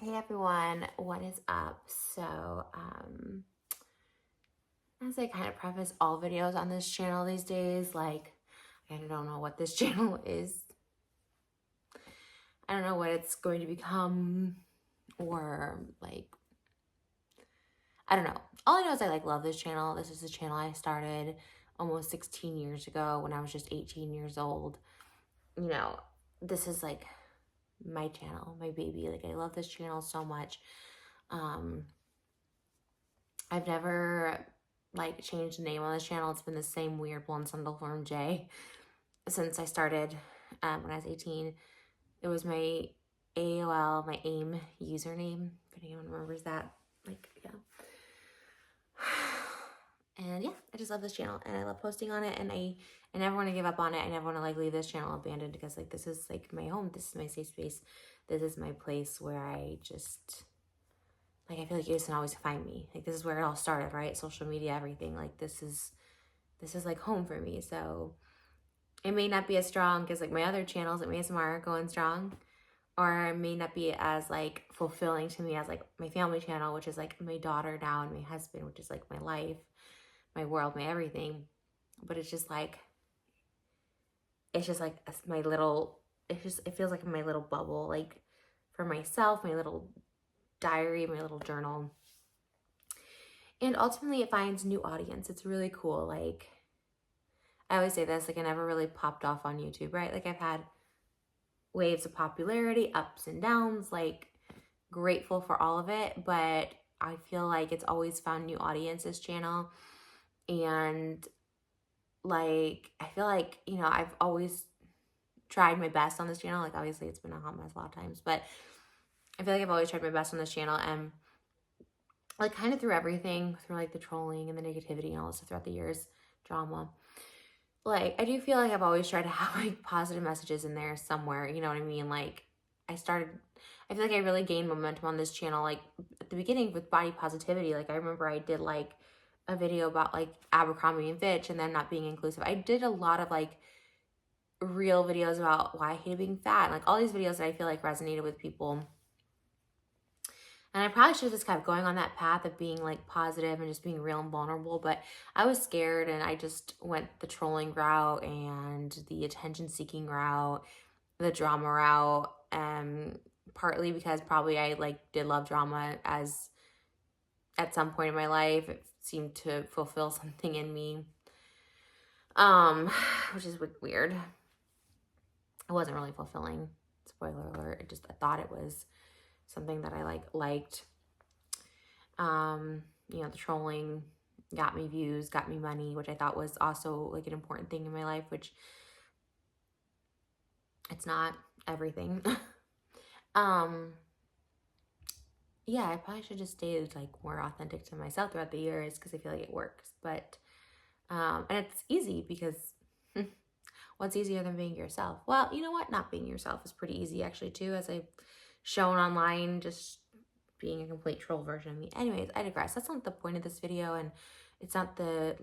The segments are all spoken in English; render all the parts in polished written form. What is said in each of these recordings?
Hey everyone, what is up? As I kind of preface all videos on this channel these days, like, I don't know what this channel is. I don't know what it's going to become, or like, I don't know. All I know is I love this channel. This is the channel I started almost 16 years ago when I was just 18 years old. You know, this is like my channel, my baby. Like, I love this channel so much. I've never changed the name on this channel. It's been the same weird blonde sandal form J since I started when I was 18. It was my AOL, my AIM username, if anyone remembers that. Yeah. And yeah, I just love this channel and I love posting on it, and I never want to give up on it. I never want to leave this channel abandoned, because this is my home. This is my safe space. This is my place where I just I feel like you just can always find me. This is where it all started, right? Social media, everything. This is home for me. So it may not be as strong as my other channels at ASMR going strong, or it may not be as fulfilling to me as my family channel, which is my daughter now, and my husband, which is my life, my world, my everything. But it's just my little, it feels like my little bubble, for myself, my little diary, my little journal. And ultimately it finds new audience. It's really cool. I always say this, I never really popped off on YouTube, right? I've had waves of popularity, ups and downs, grateful for all of it, but I feel like it's always found new audience, this channel. And I feel like, I've always tried my best on this channel. Obviously it's been a hot mess a lot of times, but I feel like I've always tried my best on this channel, and kind of through everything, through the trolling and the negativity and all this stuff throughout the years, drama. I do feel like I've always tried to have positive messages in there somewhere, you know what I mean? I feel like I really gained momentum on this channel, at the beginning with body positivity. I remember I did a video about Abercrombie and Fitch and them not being inclusive. I did a lot of real videos about why I hated being fat, and all these videos that I feel resonated with people. And I probably should have just kept going on that path of being positive and just being real and vulnerable, but I was scared, and I just went the trolling route and the attention seeking route, the drama route, partly because probably I did love drama as at some point in my life. It seemed to fulfill something in me, which is weird. It wasn't really fulfilling. Spoiler alert. I thought it was something that I liked. The trolling got me views, got me money, which I thought was also an important thing in my life, which it's not everything. Yeah, I probably should just stay more authentic to myself throughout the years, because I feel like it works. But and it's easy, because what's easier than being yourself? Well, you know what? Not being yourself is pretty easy actually too, as I've shown online, just being a complete troll version of me. Anyways, I digress. That's not the point of this video, and it's not the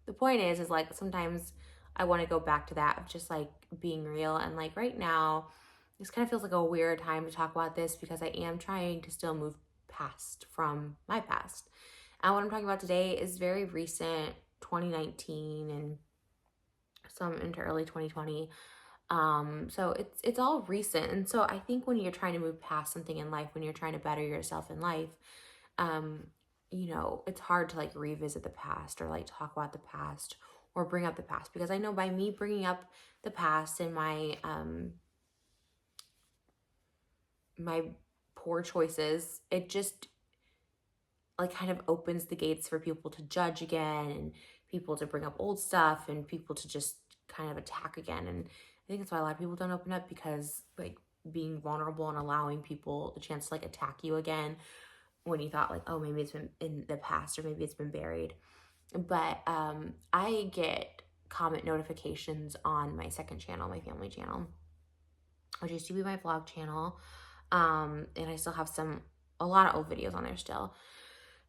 the point is sometimes I want to go back to that of just being real. And right now, this kind of feels like a weird time to talk about this, because I am trying to still move past from my past. And what I'm talking about today is very recent, 2019 and some into early 2020. So it's all recent. And so I think when you're trying to move past something in life, when you're trying to better yourself in life, it's hard to revisit the past, or talk about the past, or bring up the past, because I know by me bringing up the past and my my poor choices, it just kind of opens the gates for people to judge again, and people to bring up old stuff, and people to just kind of attack again. And I think that's why a lot of people don't open up, because being vulnerable and allowing people the chance to attack you again when you thought oh, maybe it's been in the past, or maybe it's been buried. But I get comment notifications on my second channel, my family channel, which used to be my vlog channel. And I still have a lot of old videos on there still.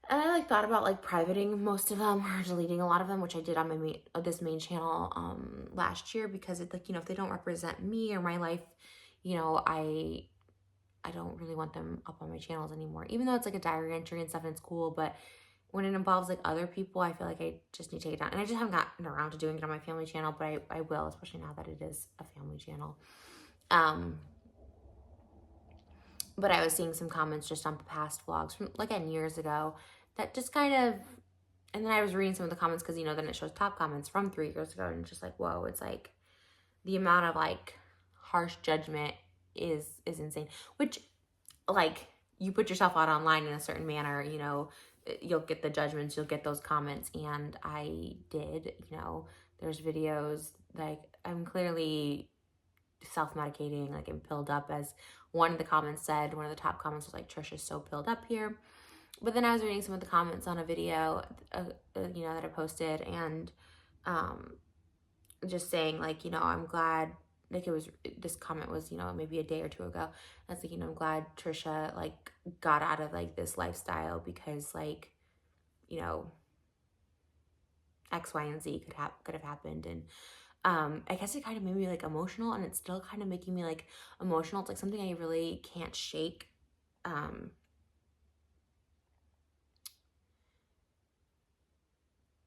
And I thought about privating most of them, or deleting a lot of them, which I did on my this main channel last year, because it's if they don't represent me or my life, I I don't really want them up on my channels anymore, even though it's like a diary entry and stuff and it's cool. But when it involves like other people, I feel like I just need to take it down. And I just haven't gotten around to doing it on my family channel, but I will, especially now that it is a family channel. But I was seeing some comments just on past vlogs from, again, years ago that just kind of, and then I was reading some of the comments because, you know, then it shows top comments from 3 years ago, and it's just like, whoa, it's like the amount of like harsh judgment is insane. Which, like, you put yourself out online in a certain manner, you know, you'll get the judgments, you'll get those comments, and I did, you know, there's videos, like, I'm clearly self-medicating, like I'm pilled up, as one of the comments said. One of the top comments was like, Trisha's so pilled up here. But then I was reading some of the comments on a video, you know, that I posted, and just saying like, you know, I'm glad, like, it was, this comment was, you know, maybe a day or two ago. I was like, you know, I'm glad Trisha like got out of like this lifestyle because, like, you know, X, Y, and Z could have happened. And I guess it kind of made me like emotional, and it's still kind of making me like emotional. It's like something I really can't shake.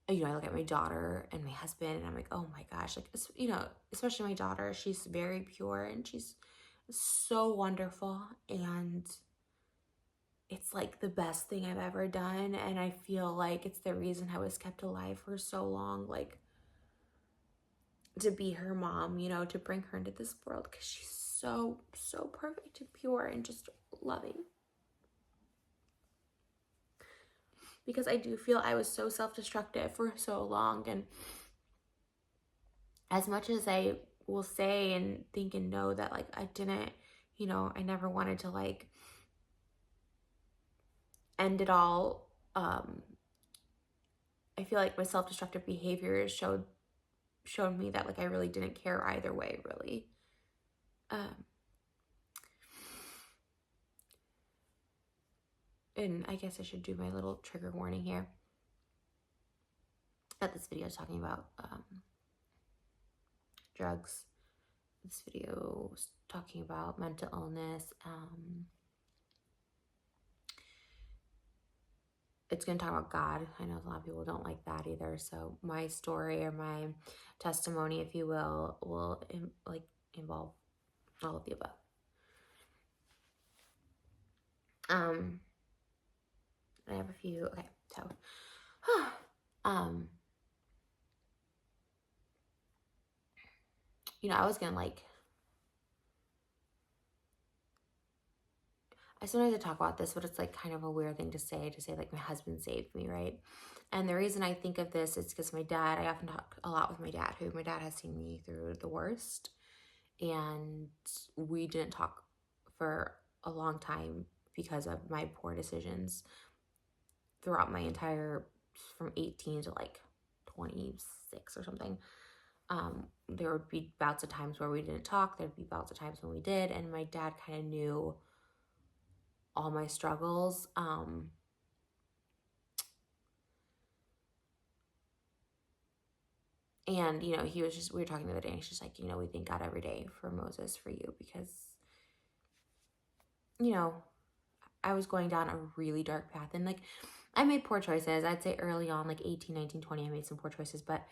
You know, I look at my daughter and my husband, and I'm like, oh my gosh, like, you know, especially my daughter, she's very pure and she's so wonderful, and it's like the best thing I've ever done. And I feel like it's the reason I was kept alive for so long, like, to be her mom, you know, to bring her into this world, because she's so perfect and pure and just loving. Because I do feel I was so self-destructive for so long, and as much as I will say and think and know that, like, I didn't, you know, I never wanted to like end it all, I feel like my self-destructive behaviors showed me that, like, I really didn't care either way, really. And I guess I should do my little trigger warning here that this video is talking about drugs. This video is talking about mental illness. It's going to talk about God. I know a lot of people don't like that either. So my story, or my testimony, if you will involve all of the above. I have a few. Okay, so, you know, I was gonna like, I still need to talk about this, but it's like kind of a weird thing to say like my husband saved me, right? And the reason I think of this is because my dad, I often talk a lot with my dad, who my dad has seen me through the worst. And we didn't talk for a long time because of my poor decisions throughout my entire, from 18 to like 26 or something. There would be bouts of times where we didn't talk. There'd be bouts of times when we did. And my dad kind of knew all my struggles. And, you know, we were talking the other day, and he's just like, you know, we thank God every day for Moses, for you, because, you know, I was going down a really dark path, and like, I made poor choices. I'd say early on, like 18, 19, 20, I made some poor choices, but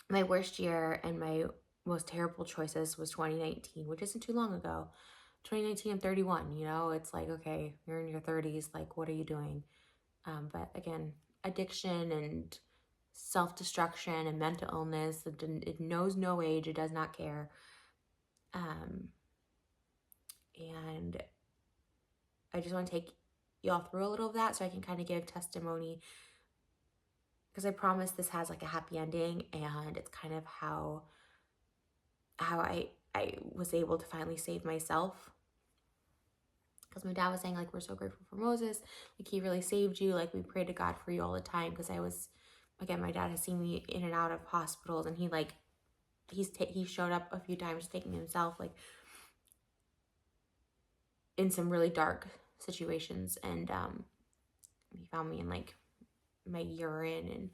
my worst year and my most terrible choices was 2019, which isn't too long ago. 2019, I'm 31, you know, it's like, okay, you're in your 30s, like, what are you doing? But again, addiction and self-destruction and mental illness, it knows no age, it does not care. And I just want to take y'all through a little of that so I can kind of give testimony, because I promise this has like a happy ending, and it's kind of how I was able to finally save myself. Because my dad was saying, like, we're so grateful for Moses, like, he really saved you, like, we pray to God for you all the time. Because I was, again, my dad has seen me in and out of hospitals, and he like, he showed up a few times taking himself, like, in some really dark situations. And he found me in like my urine and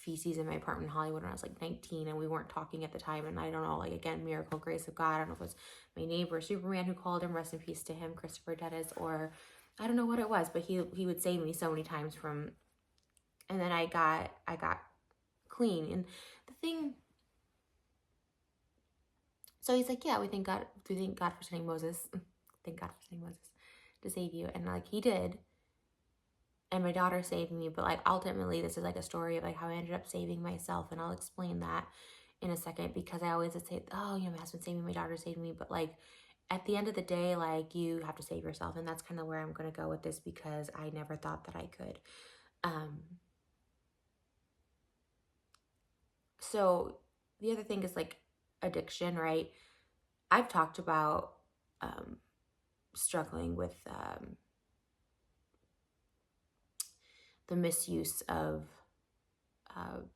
feces in my apartment in Hollywood when I was like 19, and we weren't talking at the time. And I don't know, like, again, miracle grace of God. I don't know if it was my neighbor Superman who called him, rest in peace to him, Christopher Dennis, or I don't know what it was, but he would save me so many times from. And then I got clean. And the thing, so he's like, yeah, we thank God for sending Moses. Thank God for sending Moses to save you. And like, he did. And my daughter saved me. But like, ultimately, this is like a story of like how I ended up saving myself. And I'll explain that in a second, because I always would say, oh, you know, my husband saved me, my daughter saved me. But like, at the end of the day, like, you have to save yourself. And that's kind of where I'm going to go with this, because I never thought that I could. So the other thing is like addiction, right? I've talked about struggling with the misuse of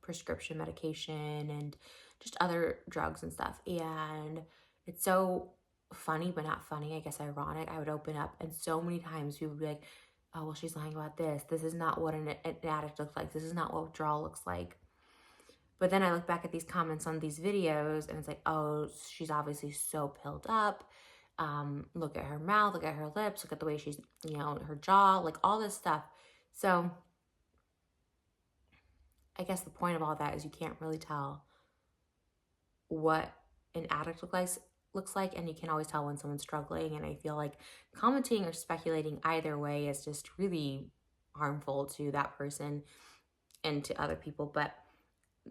prescription medication and just other drugs and stuff. And it's so funny, but not funny, I guess ironic. I would open up, and so many times people would be like, oh, well, she's lying about this. This is not what an addict looks like. This is not what withdrawal looks like. But then I look back at these comments on these videos, and it's like, oh, she's obviously so pilled up. Look at her mouth, look at her lips, look at the way she's, you know, her jaw, like all this stuff. So I guess the point of all that is you can't really tell what an addict looks like, and you can always tell when someone's struggling. And I feel like commenting or speculating either way is just really harmful to that person and to other people. But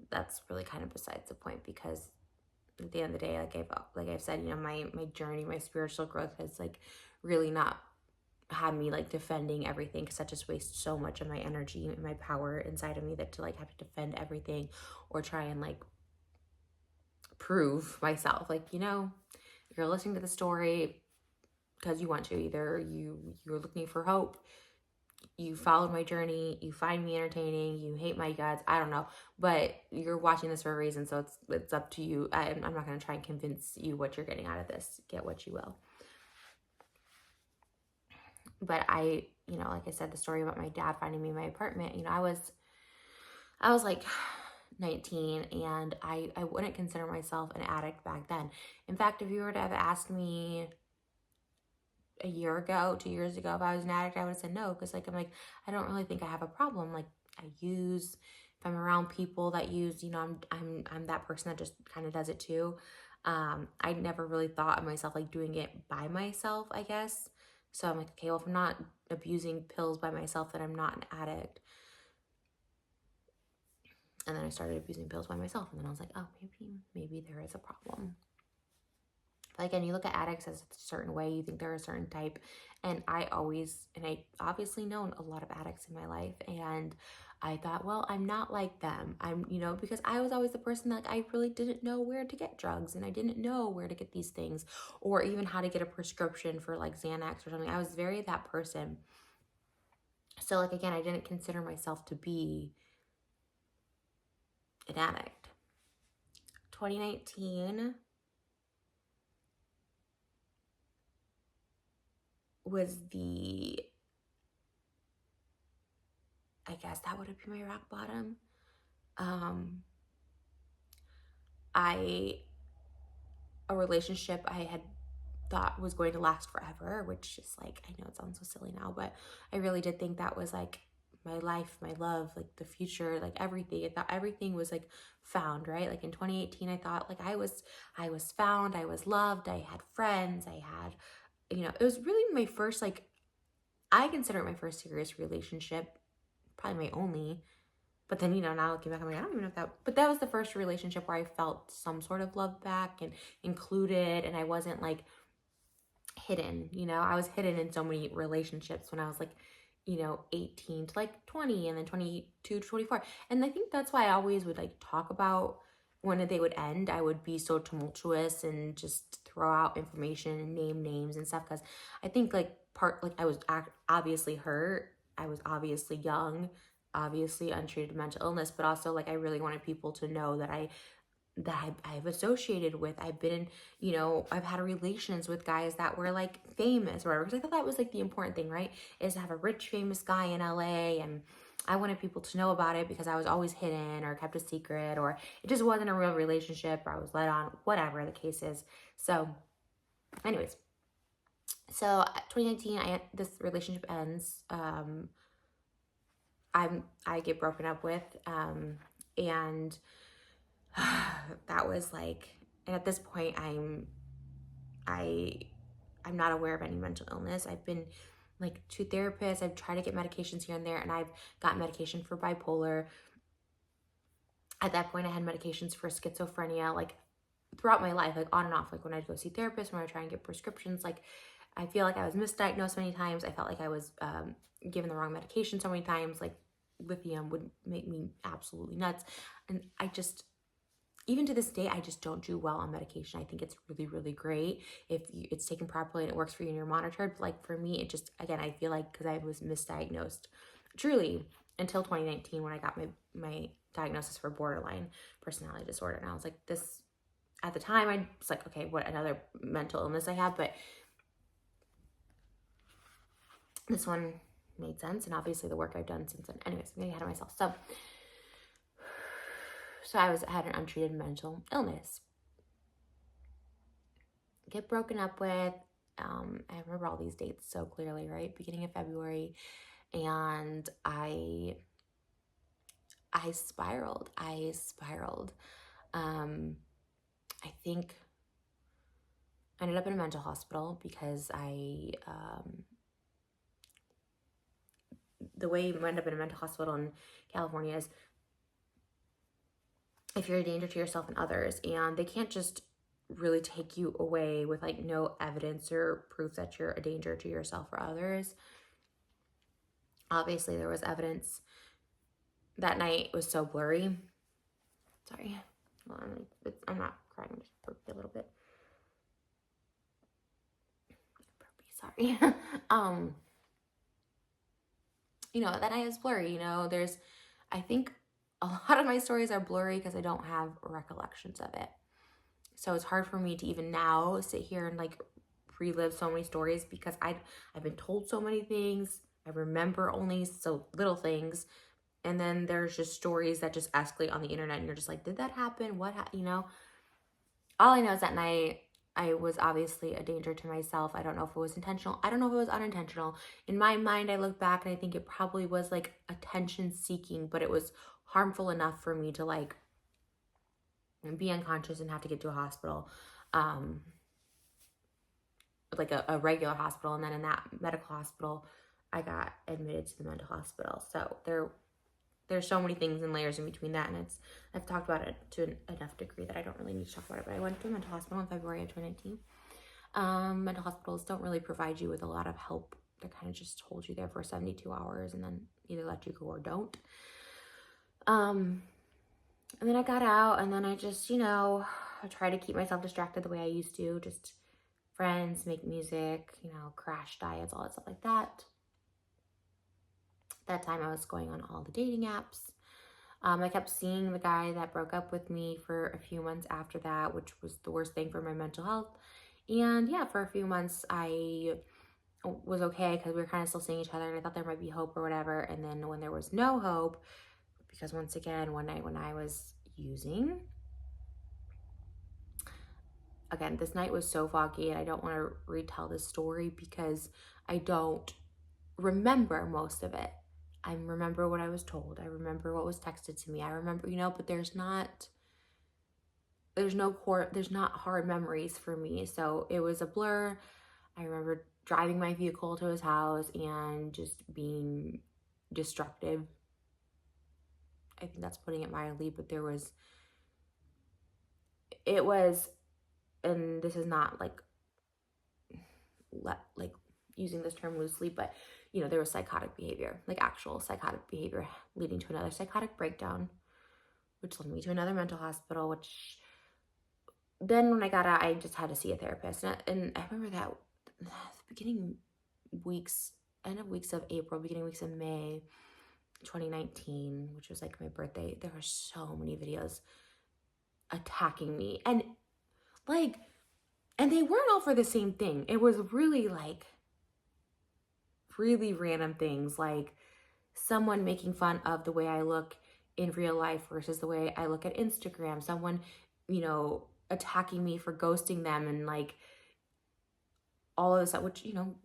that's really kind of besides the point, because at the end of the day, like I've said, you know, my journey, my spiritual growth has like really not had me like defending everything, because that just wastes so much of my energy and my power inside of me, that to like have to defend everything or try and like prove myself. Like, you know, you're listening to the story because you want to. Either you're looking for hope, you followed my journey, you find me entertaining, you hate my guts, I don't know, but you're watching this for a reason, so it's up to you. I'm not going to try and convince you what you're getting out of this. Get what you will. But I, you know, like I said, the story about my dad finding me in my apartment, you know, I was like 19, and I wouldn't consider myself an addict back then. In fact, if you were to have asked me a year ago, 2 years ago, if I was an addict, I would have said no, because like, I'm like, I don't really think I have a problem. Like, I use, if I'm around people that use, you know, I'm that person that just kind of does it too. I never really thought of myself like doing it by myself, I guess. So I'm like, okay, well, if I'm not abusing pills by myself, then I'm not an addict. And then I started abusing pills by myself, and then I was like, oh, maybe there is a problem. But again, you look at addicts as a certain way, you think they're a certain type. And I obviously known a lot of addicts in my life, and I thought, well, I'm not like them. I'm, you know, because I was always the person that like, I really didn't know where to get drugs, and I didn't know where to get these things, or even how to get a prescription for like Xanax or something. I was very that person. So like, again, I didn't consider myself to be an addict. 2019 was I guess that would have been my rock bottom. A relationship I had thought was going to last forever, which is like, I know it sounds so silly now, but I really did think that was like my life, my love, like the future, like everything. I thought everything was like found, right? Like in 2018, I thought like I was found, I was loved, I had friends, I had, you know, it was really my first, like, I consider it my first serious relationship, probably my only. But then, you know, now looking back, I'm like, I don't even know if but that was the first relationship where I felt some sort of love back and included, and I wasn't like hidden, you know. I was hidden in so many relationships when I was like, you know, 18 to like 20, and then 22 to 24. And I think that's why I always would like talk about when they would end. I would be so tumultuous and just throw out information and name names and stuff, because I think like I was obviously hurt. I was obviously young, obviously untreated mental illness, but also like I really wanted people to know that I've associated with. I've been in, you know, I've had relations with guys that were like famous or whatever, because I thought that was like the important thing, right? Is to have a rich famous guy in LA, and I wanted people to know about it because I was always hidden or kept a secret, or it just wasn't a real relationship, or I was let on, whatever the case is. So anyways, so 2019, this relationship ends. I get broken up with, and that was like, and at this point, I'm not aware of any mental illness. I've been like to therapists. I've tried to get medications here and there, and I've got medication for bipolar. At that point, I had medications for schizophrenia, like throughout my life, like on and off. Like when I'd go see therapists, when I try and get prescriptions, like I feel like I was misdiagnosed many times. I felt like I was given the wrong medication so many times. Like lithium would make me absolutely nuts. And I just, even to this day, I just don't do well on medication. I think it's really, really great if it's taken properly and it works for you and you're monitored. But like for me, it just, again, I feel like because I was misdiagnosed truly until 2019 when I got my diagnosis for borderline personality disorder. And I was like, this, at the time, I was like, okay, what another mental illness I have, but this one made sense, and obviously the work I've done since then. Anyways, I'm getting ahead of myself. So I had an untreated mental illness. Get broken up with. I remember all these dates so clearly, right? Beginning of February, and I spiraled. I think I ended up in a mental hospital because the way you end up in a mental hospital in California is if you're a danger to yourself and others, and they can't just really take you away with like no evidence or proof that you're a danger to yourself or others. Obviously, there was evidence. That night was so blurry. Sorry. Well, I'm not crying. I'm just burping a little bit. Sorry. That night is blurry. I think a lot of my stories are blurry because I don't have recollections of it. So it's hard for me to even now sit here and like relive so many stories because I've been told so many things. I remember only so little things. And then there's just stories that just escalate on the internet and you're just like, did that happen? What, all I know is that night I was obviously a danger to myself. I don't know if it was intentional. I don't know if it was unintentional. In my mind, I look back and I think it probably was like attention seeking, but it was harmful enough for me to like be unconscious and have to get to a hospital, like a regular hospital. And then in that medical hospital, I got admitted to the mental hospital. So there's so many things and layers in between that, and I've talked about it to enough degree that I don't really need to talk about it, but I went to a mental hospital in February of 2019. Mental hospitals don't really provide you with a lot of help. They kind of just hold you there for 72 hours and then either let you go or don't. And then I got out, and then I just, I try to keep myself distracted the way I used to, just friends, make music, crash diets, all that stuff like that. That time I was going on all the dating apps. I kept seeing the guy that broke up with me for a few months after that, which was the worst thing for my mental health. And yeah, for a few months I was okay because we were kind of still seeing each other and I thought there might be hope or whatever. And then when there was no hope, because once again, one night when I was using, again, this night was so foggy and I don't want to retell this story because I don't remember most of it. I remember what I was told. I remember what was texted to me. I remember, but there's not hard memories for me. So it was a blur. I remember driving my vehicle to his house and just being destructive. I think that's putting it mildly, but and this is not like using this term loosely, but there was psychotic behavior, like actual psychotic behavior leading to another psychotic breakdown, which led me to another mental hospital, which then when I got out, I just had to see a therapist. And I remember that the end of weeks of April, beginning weeks of May 2019, which was like my birthday, there were so many videos attacking me. And they weren't all for the same thing. It was really random things like someone making fun of the way I look in real life versus the way I look at Instagram, someone, you know, attacking me for ghosting them and like all of this stuff, which, you know,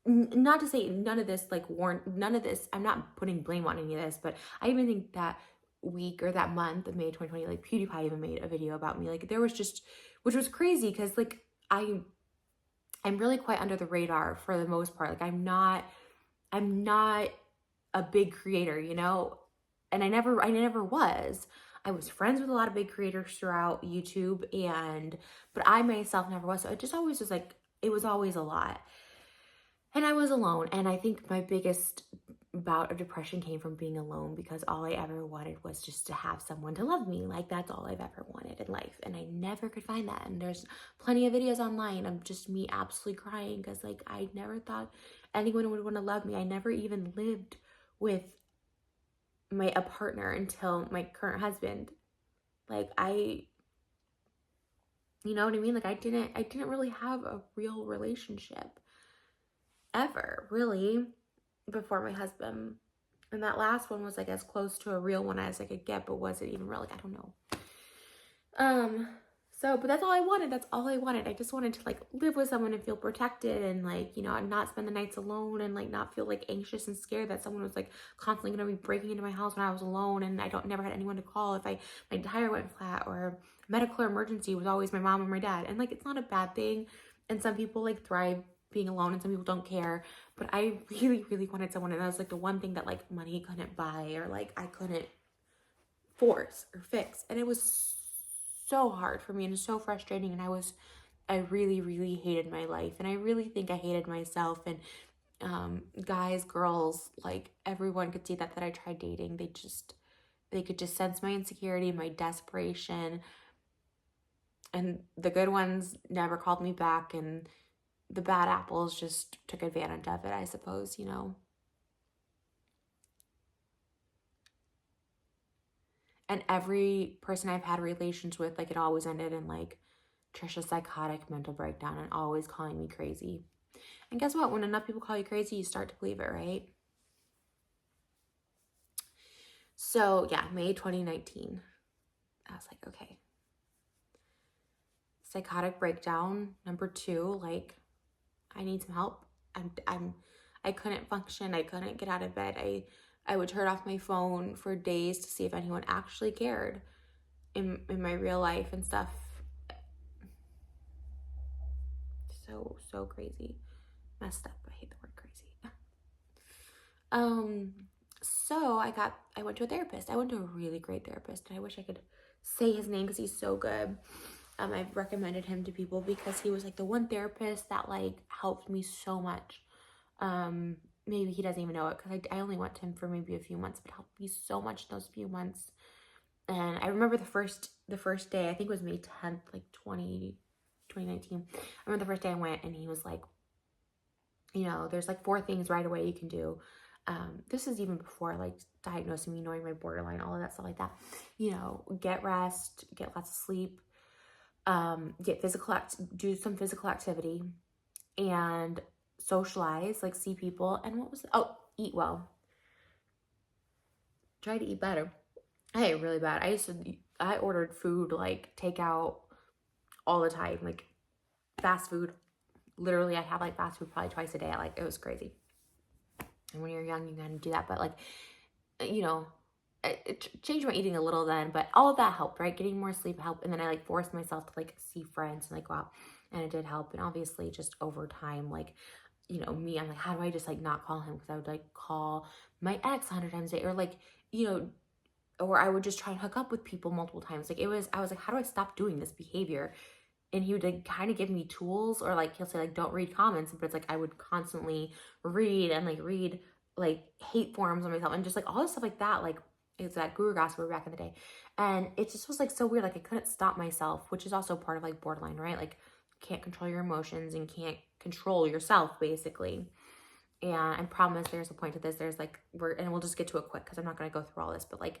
not to say none of this like warrant, none of this, I'm not putting blame on any of this, but I even think that week or that month of May 2020, like PewDiePie even made a video about me. Like there was just, which was crazy because like I'm really quite under the radar for the most part. Like I'm not a big creator, you know, and I never was. I was friends with a lot of big creators throughout YouTube, but I myself never was. So it just always was like, it was always a lot. And I was alone. And I think my biggest bout of depression came from being alone because all I ever wanted was just to have someone to love me. Like that's all I've ever wanted in life. And I never could find that. And there's plenty of videos online of just me absolutely crying because like I never thought anyone would want to love me. I never even lived with a partner until my current husband. Like you know what I mean? Like I didn't really have a real relationship ever, really, before my husband. And that last one was like as close to a real one as I could get, but was it even real? Like I don't know. But that's all I wanted. That's all I wanted. I just wanted to like live with someone and feel protected and like, you know, not spend the nights alone and like not feel like anxious and scared that someone was like constantly gonna be breaking into my house when I was alone and I never had anyone to call if my tire went flat or medical emergency was always my mom or my dad. And like it's not a bad thing. And some people like thrive being alone and some people don't care. But I really, really wanted someone, and that was like the one thing that like money couldn't buy or like I couldn't force or fix. And it was so hard for me and so frustrating. And I really, really hated my life. And I really think I hated myself. And guys, girls, like everyone could see that I tried dating. They could just sense my insecurity, my desperation. And the good ones never called me back. And the bad apples just took advantage of it, I suppose, you know. And every person I've had relations with, like it always ended in like Trisha's psychotic mental breakdown and always calling me crazy. And guess what? When enough people call you crazy, you start to believe it, right? So yeah, May 2019. I was like, okay. Psychotic breakdown, number 2, like I need some help. I couldn't function. I couldn't get out of bed. I would turn off my phone for days to see if anyone actually cared in my real life and stuff. So crazy. Messed up. I hate the word crazy. So I went to a therapist. I went to a really great therapist. And I wish I could say his name because he's so good. I've recommended him to people because he was like the one therapist that like helped me so much. Maybe he doesn't even know it because I only went to him for maybe a few months, but helped me so much in those few months. And I remember the first day, I think it was May 10th, like 2019. I remember the first day I went and he was like, you know, there's like 4 things right away you can do. This is even before like diagnosing me, knowing my borderline, all of that stuff like that. You know, get rest, get lots of sleep, do some physical activity, and socialize, like see people. And what was it? Oh, eat well. Try to eat better. I ate really bad. I ordered food like takeout all the time, like fast food. Literally, I have like fast food probably twice a day. It was crazy. And when you're young, you gotta do that. But like, you know, it changed my eating a little then, but all of that helped, right? Getting more sleep helped. And then I like forced myself to like see friends and like go out, and it did help. And obviously just over time, like, you know, I'm like, how do I just like not call him? Because I would like call my ex 100 times a day, or like, you know, or I would just try and hook up with people multiple times. Like I was like, how do I stop doing this behavior? And he would like kind of give me tools, or like he'll say like, don't read comments, but it's like I would constantly read like hate forums on myself and just like all this stuff like that. Like it's that guru gospel back in the day. And it just was like so weird. Like I couldn't stop myself, which is also part of like borderline, right? Like can't control your emotions and can't control yourself basically. And I promise there's a point to this. There's like, and we'll just get to it quick because I'm not going to go through all this, but like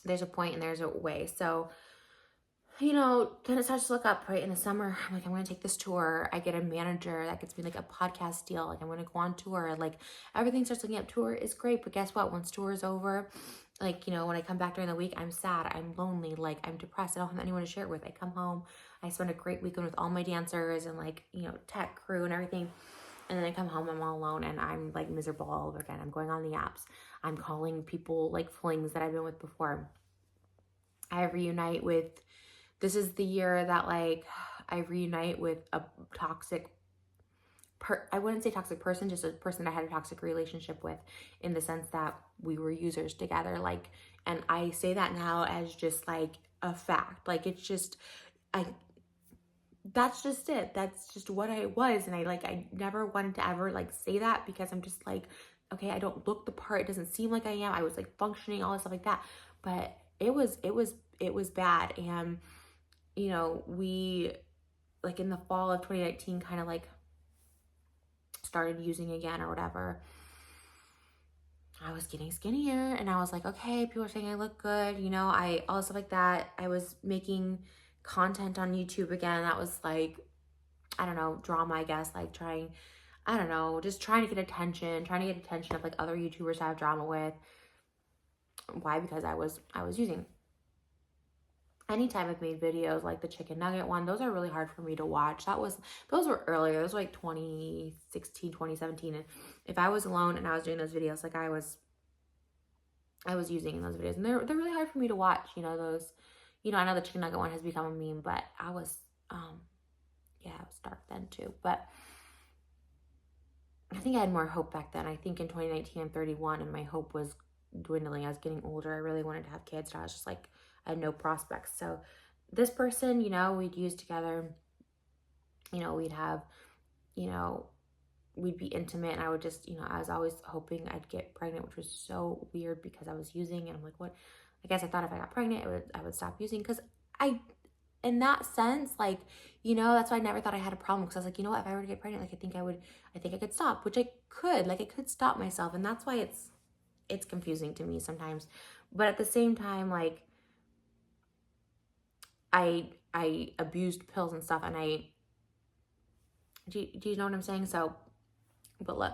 there's a point and there's a way. So you know, then it starts to look up, right? In the summer, I'm like, I'm going to take this tour. I get a manager that gets me like a podcast deal. Like, I'm going to go on tour. Like, everything starts looking up. Tour is great. But guess what? Once tour is over, like, you know, when I come back during the week, I'm sad. I'm lonely. Like, I'm depressed. I don't have anyone to share it with. I come home. I spend a great weekend with all my dancers and like, you know, tech crew and everything. And then I come home, I'm all alone and I'm like miserable all over again. I'm going on the apps. I'm calling people like flings that I've been with before. I reunite with, this is the year that like I reunite with a toxic I wouldn't say toxic person, just a person that I had a toxic relationship with, in the sense that we were users together. Like, and I say that now as just like a fact. Like, it's just, I, that's just it. That's just what I was. And I never wanted to ever like say that, because I'm just like, okay, I don't look the part. It doesn't seem like I am. I was like functioning, all this stuff like that. But it was bad. And, you know, we, like in the fall of 2019, kind of like started using again or whatever. I was getting skinnier and I was like, okay, people are saying I look good, you know, all stuff like that. I was making content on YouTube again. That was like, I don't know, drama, I guess, like trying, I don't know, just trying to get attention of like other YouTubers to have drama with. Why? Because I was using. Anytime I've made videos like the chicken nugget one, those are really hard for me to watch. Those were earlier. Those were like 2016, 2017. And if I was alone and I was doing those videos, like I was using in those videos, and they're really hard for me to watch, you know, those, you know, I know the chicken nugget one has become a meme, but I was, yeah, I was dark then too. But I think I had more hope back then. I think in 2019, I'm 31 and my hope was dwindling. I was getting older. I really wanted to have kids. So I was just like, I had no prospects. So this person, you know, we'd use together, you know, we'd have, you know, we'd be intimate, and I would just, you know, I was always hoping I'd get pregnant, which was so weird because I was using, and I'm like, what? I guess I thought if I got pregnant, I would stop using, because in that sense, like, you know, that's why I never thought I had a problem, because I was like, you know what, if I were to get pregnant, like, I think I could stop, which I could, like, I could stop myself, and that's why it's confusing to me sometimes. But at the same time, like, I abused pills and stuff, and do you know what I'm saying? So, but look,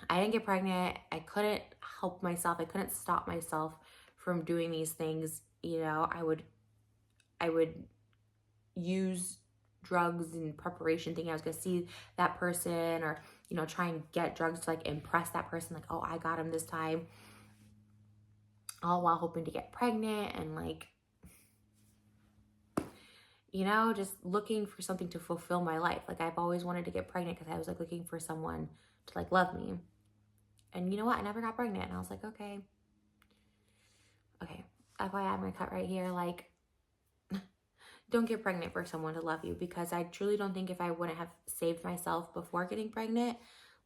I didn't get pregnant. I couldn't help myself. I couldn't stop myself from doing these things. You know, I would use drugs in preparation, thinking I was gonna see that person, or, you know, try and get drugs to like impress that person, like, oh, I got him this time, all while hoping to get pregnant, and like, you know, just looking for something to fulfill my life. Like, I've always wanted to get pregnant because I was like looking for someone to like love me. And you know what? I never got pregnant. And I was like, okay. FYI, I'm gonna cut right here. Like, don't get pregnant for someone to love you, because I truly don't think if I wouldn't have saved myself before getting pregnant,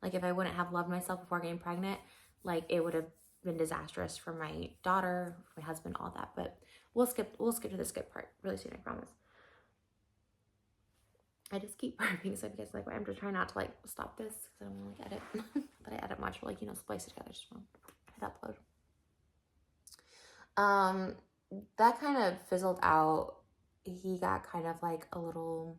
like if I wouldn't have loved myself before getting pregnant, like it would have been disastrous for my daughter, for my husband, all that. But we'll skip to the skip part really soon, I promise. I just keep burping, so if you guys like, I'm just trying not to like stop this because I don't want to like edit. But I edit much, but like, you know, splice it together. Just want to hit upload. That kind of fizzled out. He got kind of like a little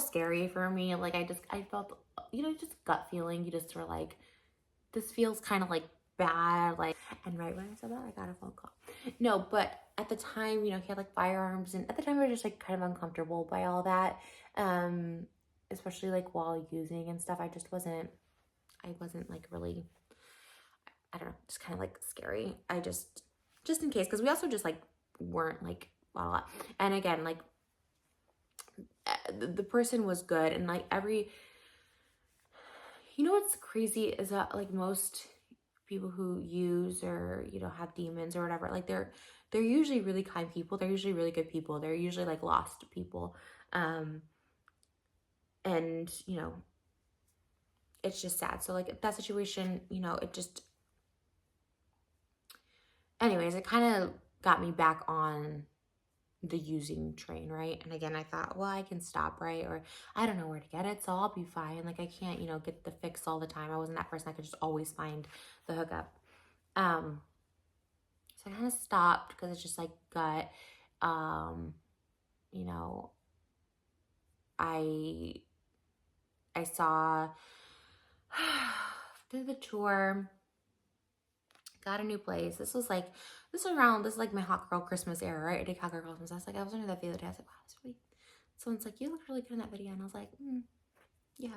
scary for me. Like, I felt, you know, just gut feeling. You just were like, this feels kind of like bad. Like, and right when I said that, I got a phone call. No, but at the time, you know, he had like firearms, and at the time I was just like kind of uncomfortable by all that. Especially like while using and stuff. I wasn't like really, I don't know, just kind of like scary. I just in case, because we also just like weren't like a lot. And again, like the person was good, and like you know what's crazy is that like most people who use, or, you know, have demons or whatever, like they're usually really kind people. They're usually really good people. They're usually like lost people. And, you know, it's just sad. So like that situation, you know, it just, anyways, it kind of got me back on the using train, right? And again, I thought, well, I can stop, right? Or I don't know where to get it, so I'll be fine. Like, I can't, you know, get the fix all the time. I wasn't that person. I could just always find the hookup. So So I kind of stopped because it's just like gut. Um, you know, I I saw did the tour, got a new place. This is like my hot girl Christmas era, right? I did hot girl Christmas. I was under that the other day. I was like, wow, that's really. Someone's like, you look really good in that video, and I was like, yeah,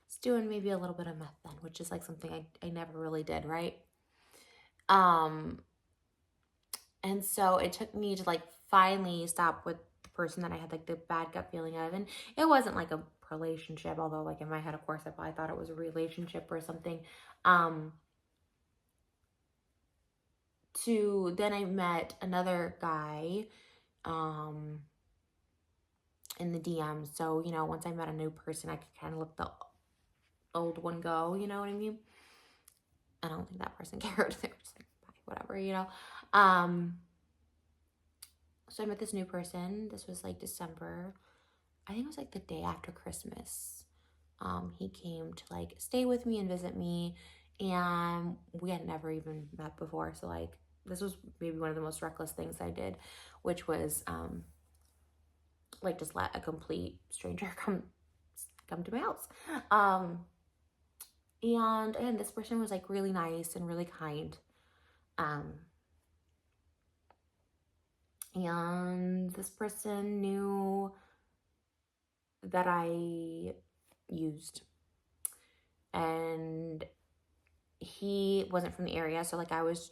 it's doing maybe a little bit of meth then, which is like something I never really did, right? Um, and so it took me to like finally stop with the person that I had like the bad gut feeling of, and it wasn't like a relationship, although like in my head, of course, I probably thought it was a relationship or something. Um, to then I met another guy in the DM. So, once I met a new person, I could kind of let the old one go, you know what I mean? I don't think that person cared. They were just like, bye, whatever. So I met this new person. This was like December. I think it was like the day after Christmas. He came to like stay with me and visit me, and we had never even met before. So like this was maybe one of the most reckless things I did, which was like just let a complete stranger come to my house. And this person was like really nice and really kind. And this person knew that I used, and he wasn't from the area. So like I was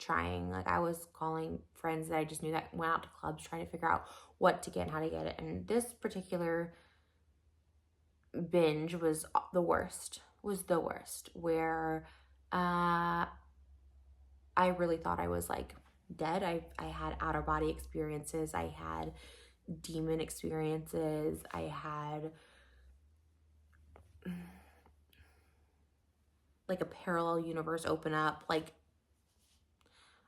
calling friends that I just knew that went out to clubs trying to figure out what to get and how to get it. And this particular binge was the worst, where I really thought I was like dead. I had out of body experiences. I had demon experiences. I had like a parallel universe open up. Like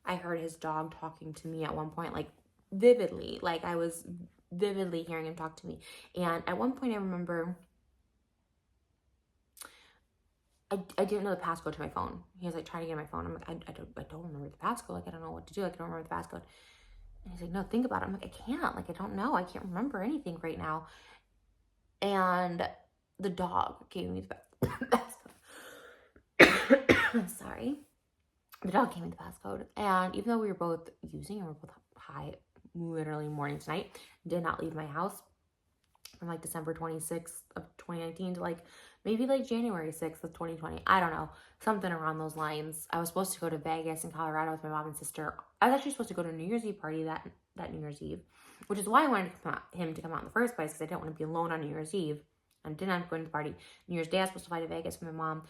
I heard his dog talking to me at one point, like vividly. Like I was vividly hearing him talk to me. And at one point I remember I didn't know the passcode to my phone. He was like trying to get my phone. I'm like, I don't remember the passcode. Like I don't know what to do. Like I don't remember the passcode. And he's like, no, think about it. I'm like, I can't. Like I don't know. I can't remember anything right now. And the dog gave me the passcode. Sorry. The dog gave me the passcode. And even though we were both using and we were both high, literally morning to night, did not leave my house from like December 26th of 2019 to like maybe like January 6th of 2020. I don't know. Something around those lines. I was supposed to go to Vegas in Colorado with my mom and sister. I was actually supposed to go to a New Year's Eve party that New Year's Eve, which is why I wanted him to come out in the first place, because I didn't want to be alone on New Year's Eve. I didn't end up going to the party. New Year's Day, I was supposed to fly to Vegas with my mom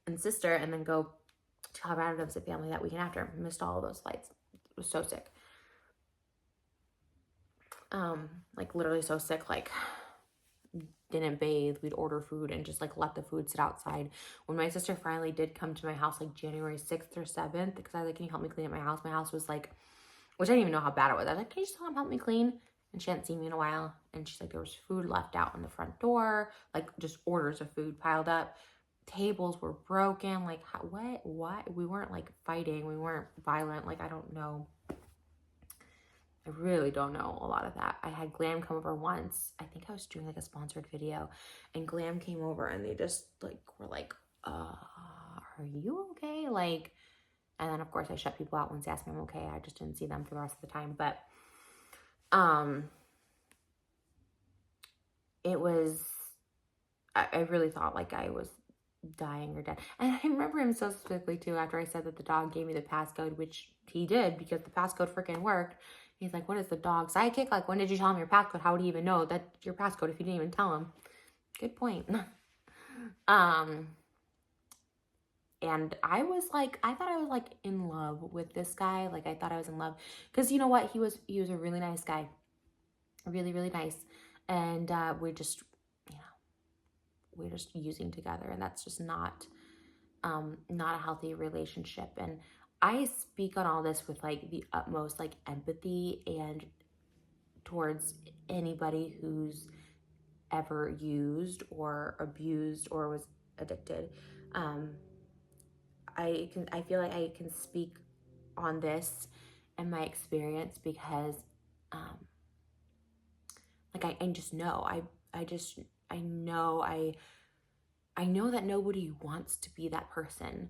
and sister and then go to Colorado to visit family that weekend after. Missed all of those flights. Was so sick. Like literally so sick, like didn't bathe. We'd order food and just like let the food sit outside. When my sister finally did come to my house like January 6th or 7th, because I was like, can you help me clean up my house? My house was like, which I didn't even know how bad it was. I was like, can you just help me clean? And she hadn't seen me in a while. And she's like, there was food left out on the front door, like just orders of food piled up. Tables were broken. Like, what? We weren't like fighting. We weren't violent. Like, I don't know. I really don't know a lot of that. I had Glam come over once. I think I was doing like a sponsored video, and Glam came over and they just like were like, are you okay? Like, and then of course I shut people out once they asked me I'm okay. I just didn't see them for the rest of the time. But it was, I really thought like I was dying or dead. And I remember him so specifically too, after I said that the dog gave me the passcode, which he did because the passcode freaking worked. He's like, what is the dog sidekick? Like, when did you tell him your passcode? How would he even know that your passcode if you didn't even tell him? Good point. And I thought I was like in love with this guy. Like I thought I was in love because you know what? He was a really nice guy. Really, really nice. And we're just using together, and that's just not a healthy relationship. And I speak on all this with like the utmost like empathy and towards anybody who's ever used or abused or was addicted. I feel like I can speak on this and my experience because, like, I just know, I know that nobody wants to be that person.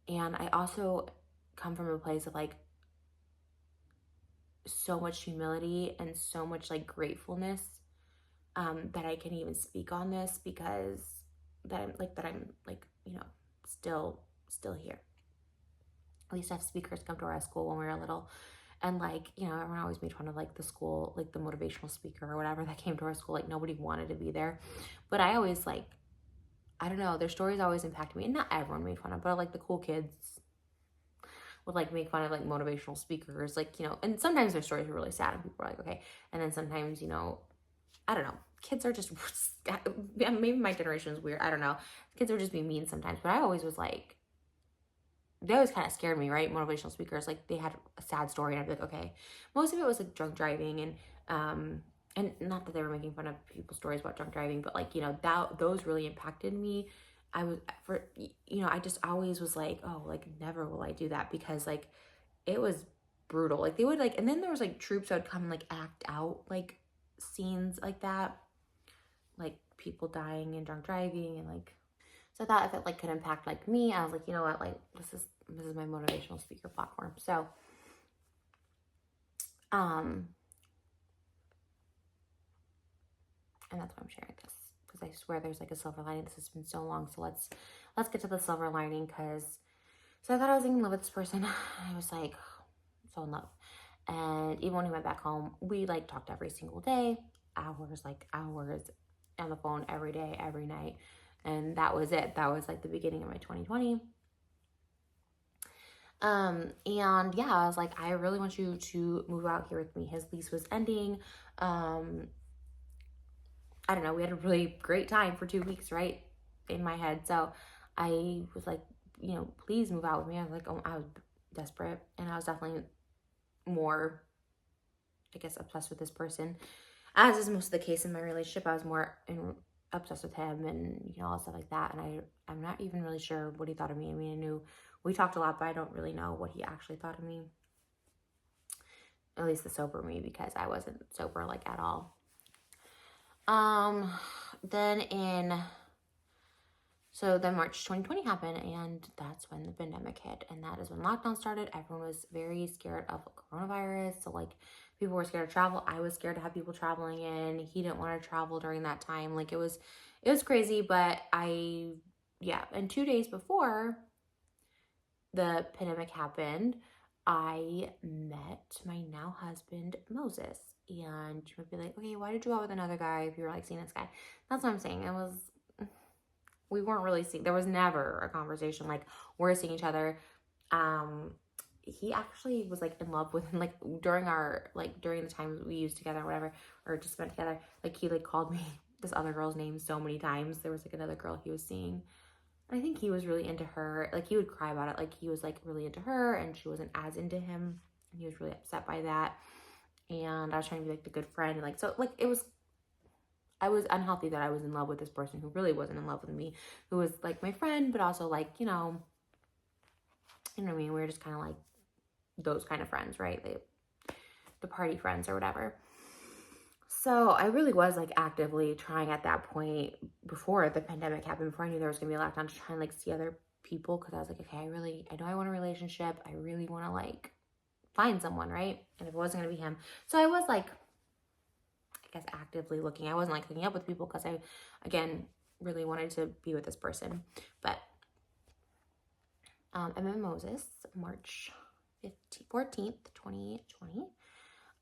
And I also come from a place of like so much humility and so much like gratefulness, that I can even speak on this because I'm like, still here. I used to have speakers come to our school when we were little. And like, everyone always made fun of like the school, like the motivational speaker or whatever that came to our school. Like nobody wanted to be there. But I always like, I don't know, their stories always impacted me. And not everyone made fun of, but like the cool kids would like make fun of like motivational speakers, like, and sometimes their stories were really sad and people were like, okay. And then sometimes, I don't know, kids are just, maybe my generation is weird. I don't know. Kids would just be mean sometimes, but I always was like, they always kind of scared me, right? Motivational speakers, like they had a sad story and I'd be like, okay. Most of it was like drunk driving and not that they were making fun of people's stories about drunk driving, but like, those really impacted me. I just always was like, oh, like never will I do that because like it was brutal. Like they would like, and then there was like troops that would come and like act out like scenes like that, like people dying and drunk driving and like, so I thought if it like could impact like me, I was like, you know what, like this is my motivational speaker platform. So, and that's why I'm sharing this because I swear there's like a silver lining. This has been so long. So let's get to the silver lining so I thought I was in love with this person. I was like so in love. And even when he went back home, we like talked every single day, hours on the phone every day, every night. And that was it. That was like the beginning of my 2020. And yeah, I was like, I really want you to move out here with me. His lease was ending. I don't know. We had a really great time for 2 weeks, right? In my head. So I was like, please move out with me. I was like, oh, I was desperate. And I was definitely more, I guess, obsessed with this person. As is most of the case in my relationship, I was more obsessed with him and, all stuff like that. And I'm not even really sure what he thought of me. I mean, I knew we talked a lot, but I don't really know what he actually thought of me. At least the sober me, because I wasn't sober like at all. Then March 2020 happened, and that's when the pandemic hit, and that is when lockdown started. Everyone was very scared of coronavirus, so like people were scared to travel. I was scared to have people traveling in. He didn't want to travel during that time. Like it was crazy, but and 2 days before the pandemic happened, I met my now husband, Moses. And you would be like, okay, why did you go out with another guy if you were like seeing this guy? That's what I'm saying. We weren't really seeing, there was never a conversation like we're seeing each other. He actually was like in love with him, like during the time we used together or whatever, or just spent together, like he like called me this other girl's name so many times. There was like another girl he was seeing. I think he was really into her. Like he would cry about it. Like he was like really into her and she wasn't as into him. And he was really upset by that. And I was trying to be like the good friend. And like, so like I was unhealthy that I was in love with this person who really wasn't in love with me, who was like my friend, but also like, you know what I mean? We were just kind of like those kind of friends, right? The party friends or whatever. So I really was like actively trying at that point before the pandemic happened, before I knew there was gonna be a lockdown, to try and like see other people, because I was like, okay, I know I want a relationship. I really want to like find someone, right? And if it wasn't gonna be him, so I was like, I guess actively looking. I wasn't like hooking up with people because I, again, really wanted to be with this person. But I met Moses March 14th, 2020.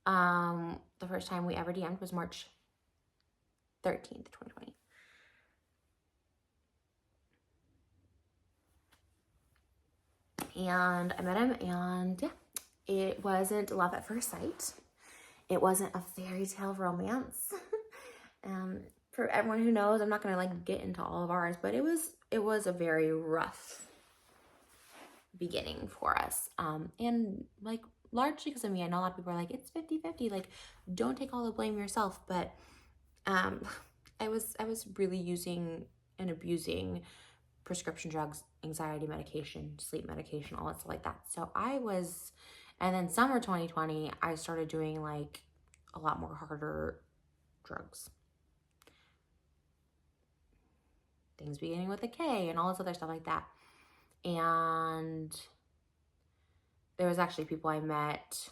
The first time we ever DM'd was March 13th, 2020. And I met him, and yeah, it wasn't love at first sight. It wasn't a fairy tale romance. For everyone who knows, I'm not gonna like get into all of ours, but it was a very rough beginning for us. And like largely because of me. I know a lot of people are like, it's 50-50, like don't take all the blame yourself. But I was really using and abusing prescription drugs, anxiety medication, sleep medication, all that stuff like that. So and then summer 2020, I started doing like a lot more harder drugs. Things beginning with a K and all this other stuff like that. And there was actually people I met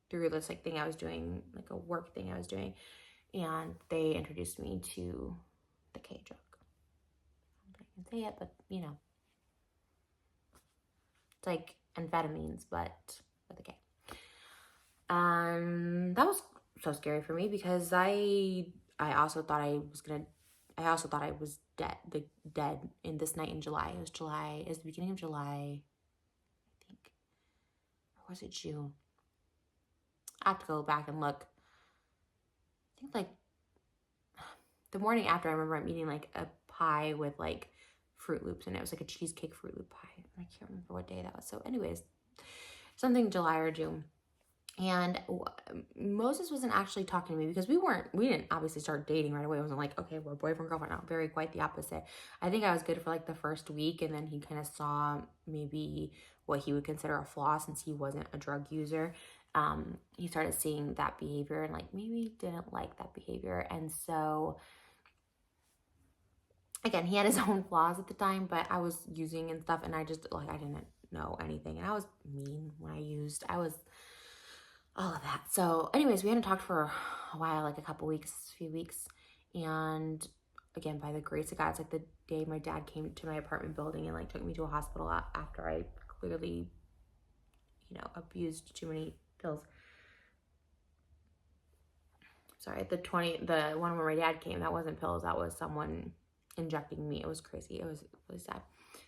through this like thing I was doing, like a work thing I was doing, and they introduced me to the K drug. I don't think I can say it, but you know, it's like amphetamines, but with a K. That was so scary for me because I also thought I was dead in this night in July. It was the beginning of July, I think. Or was it June? I have to go back and look. I think like the morning after, I remember I'm eating like a pie with like Fruit Loops, and it was like a cheesecake Fruit Loop pie. I can't remember what day that was. So anyways, something July or June. And Moses wasn't actually talking to me because we didn't obviously start dating right away. It wasn't like, okay, we're boyfriend, girlfriend. No, very quite the opposite. I think I was good for like the first week, and then he kind of saw maybe what he would consider a flaw since he wasn't a drug user. He started seeing that behavior and like maybe didn't like that behavior. And so again, he had his own flaws at the time, but I was using and stuff, and I just like, I didn't know anything, and I was mean when I used. I was all of that. So anyways, we hadn't talked for a while, like a few weeks. And again, by the grace of God, it's like the day my dad came to my apartment building and like took me to a hospital after I clearly, abused too many pills. Sorry, the one where my dad came, that wasn't pills, that was someone injecting me. It was crazy. It was really sad.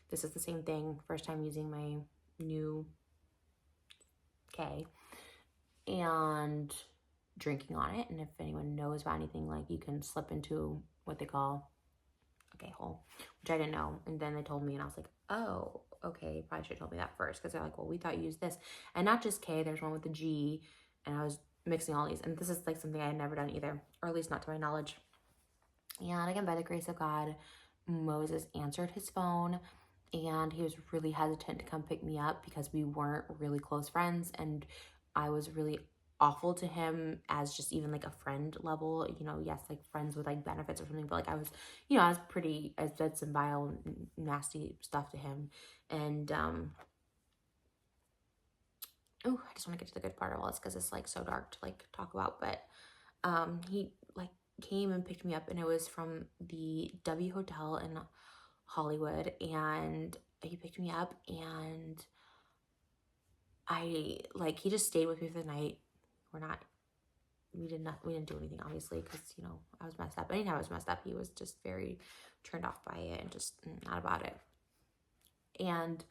This is the same thing. First time using my new K and drinking on it. And if anyone knows about anything, like you can slip into what they call a K-hole, which I didn't know. And then they told me, and I was like, oh, okay, probably should have told me that first, because they're like, well, we thought you used this. And not just K, there's one with the G, and I was mixing all these. And this is like something I had never done either, or at least not to my knowledge. And again, by the grace of God, Moses answered his phone, and he was really hesitant to come pick me up because we weren't really close friends, and I was really awful to him as just even like a friend level, yes, like friends with like benefits or something, but like I said some vile, nasty stuff to him. And I just want to get to the good part of all this because it's like so dark to like talk about. But he like came and picked me up, and it was from the W Hotel in Hollywood, and he picked me up, and he just stayed with me for the night. We didn't do anything, obviously, because I was messed up. Anytime I was messed up, he was just very turned off by it and just not about it. And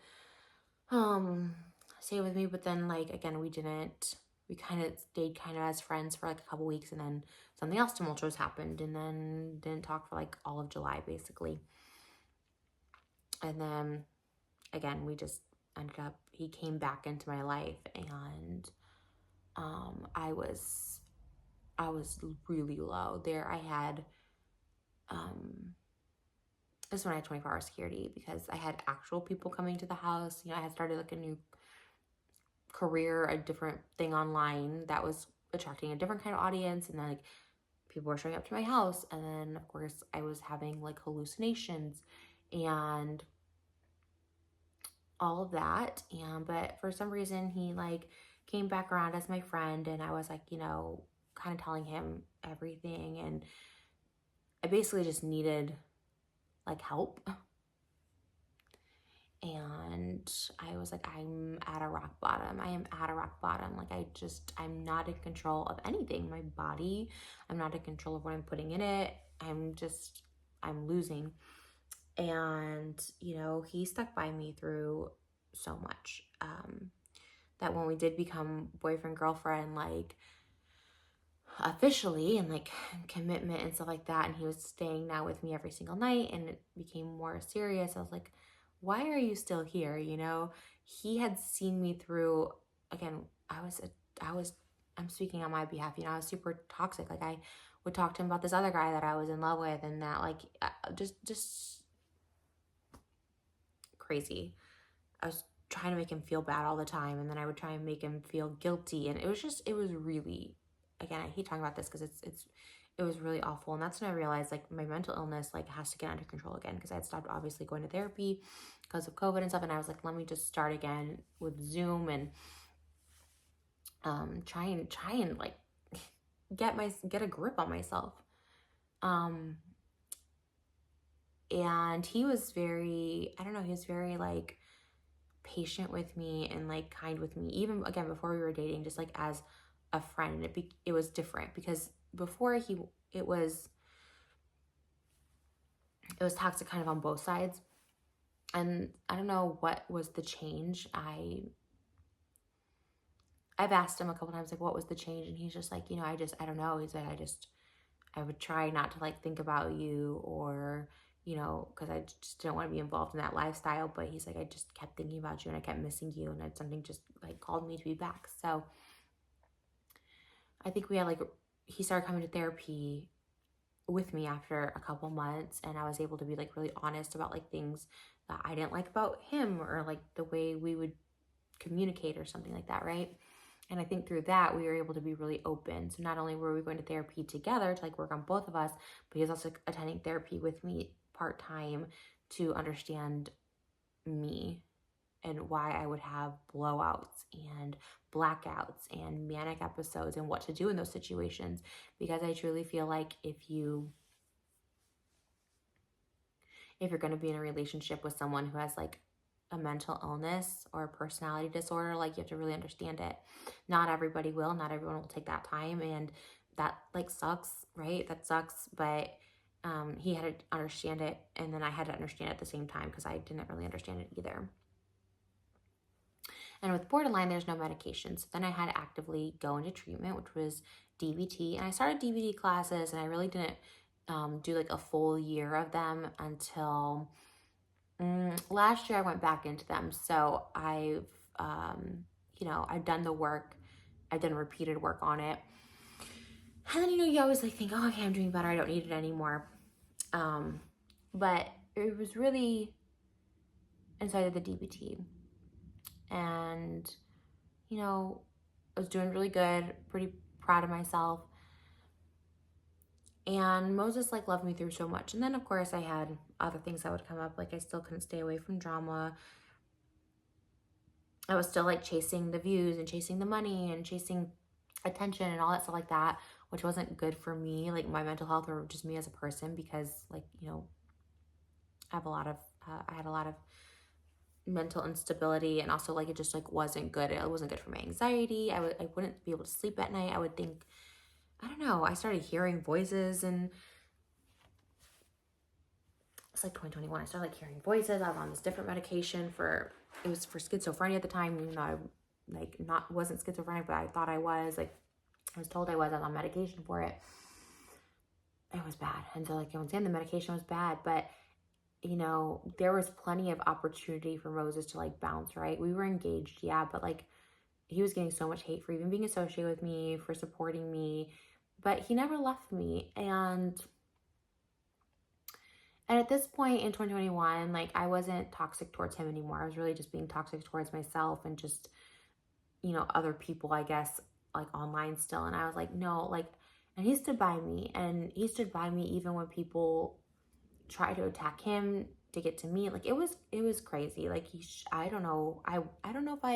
stayed with me, but then like again, we kind of stayed kind of as friends for like a couple weeks, and then something else tumultuous happened, and then didn't talk for like all of July basically. And then again, we just ended up, he came back into my life, and I was really low there. I had this one I had 24-hour security because I had actual people coming to the house. I had started like a new career, a different thing online that was attracting a different kind of audience, and then like people were showing up to my house, and then of course I was having like hallucinations and all of that. And but for some reason he like came back around as my friend, and I was like kind of telling him everything, and I basically just needed like help. And I was like, I'm at a rock bottom. I am at a rock bottom. Like I'm not in control of anything. My body, I'm not in control of what I'm putting in it. I'm losing. And, he stuck by me through so much. That when we did become boyfriend, girlfriend, like officially, and like commitment and stuff like that, and he was staying now with me every single night, and it became more serious, I was like, why are you still here? He had seen me through, again, I'm speaking on my behalf, I was super toxic. Like I would talk to him about this other guy that I was in love with, and that like just crazy. I was trying to make him feel bad all the time, and then I would try and make him feel guilty, and it was really, again, I hate talking about this because it was really awful. And that's when I realized like my mental illness like has to get under control again, because I had stopped obviously going to therapy because of COVID and stuff, and I was like, let me just start again with Zoom and try and like get a grip on myself. And he was very, I don't know, he was very like patient with me and like kind with me, even again before we were dating, just like as a friend. And it was different because before it was toxic kind of on both sides. And I don't know what was the change. I've asked him a couple times like what was the change, and he's just like, I don't know. He's like, I would try not to like think about you, or because I just didn't want to be involved in that lifestyle. But he's like, I just kept thinking about you and I kept missing you, and something just like called me to be back. So I think he started coming to therapy with me after a couple months, and I was able to be like really honest about like things that I didn't like about him, or like the way we would communicate or something like that, right? And I think through that, we were able to be really open. So not only were we going to therapy together to like work on both of us, but he was also attending therapy with me part-time to understand me and why I would have blowouts and blackouts and manic episodes and what to do in those situations. Because I truly feel like if you're going to be in a relationship with someone who has like a mental illness or a personality disorder, like you have to really understand it. Not everybody will, not everyone will take that time, and that like sucks, right? That sucks, but he had to understand it, and then I had to understand it at the same time because I didn't really understand it either. And with borderline, there's no medication. So then I had to actively go into treatment, which was DBT. And I started DBT classes, and I really didn't do like a full year of them until last year I went back into them. So I've, I've done the work. I've done repeated work on it. And then, you always like think, oh, okay, I'm doing better. I don't need it anymore. But it was really inside of the DBT. And, I was doing really good, pretty proud of myself. And Moses like loved me through so much. And then of course I had other things that would come up. Like I still couldn't stay away from drama. I was still like chasing the views and chasing the money and chasing attention and all that stuff like that, which wasn't good for me, like my mental health or just me as a person, because like, I had a lot of mental instability, and also like it just like wasn't good. It wasn't good for my anxiety. I wouldn't be able to sleep at night. I would think, I don't know, I started hearing voices, and it's like 2021. I started like hearing voices. I was on this different medication it was for schizophrenia at the time, even though I wasn't schizophrenic, but I thought I was. Like I was told I was on medication for it. It was bad. And so like once again, the medication was bad, but there was plenty of opportunity for Moses to like bounce, right? We were engaged, yeah, but like he was getting so much hate for even being associated with me, for supporting me, but he never left me. And at this point in 2021, like I wasn't toxic towards him anymore. I was really just being toxic towards myself and just, other people, I guess, like online still. And I was like, no, like, and he stood by me, and he stood by me even when people try to attack him to get to me. Like it was crazy. Like I don't know if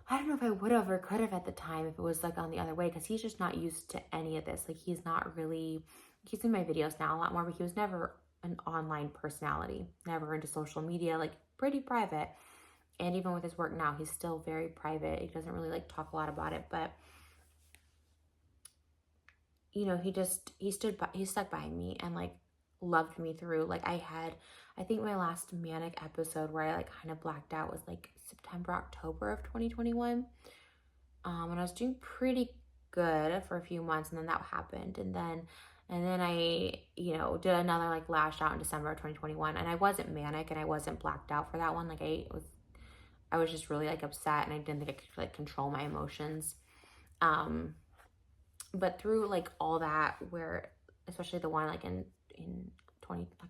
I would have or could have at the time if it was like on the other way, because he's just not used to any of this. Like he's in my videos now a lot more, but he was never an online personality, never into social media, like pretty private. And even with his work now, he's still very private. He doesn't really like talk a lot about it, but he stuck by me and like loved me through. Like I think my last manic episode where I like kind of blacked out was like September, October of 2021. And I was doing pretty good for a few months, and then that happened. And then I, did another like lash out in December of 2021, and I wasn't manic and I wasn't blacked out for that one. Like I was just really like upset, and I didn't think I could like control my emotions. But through like all that, where especially the one like in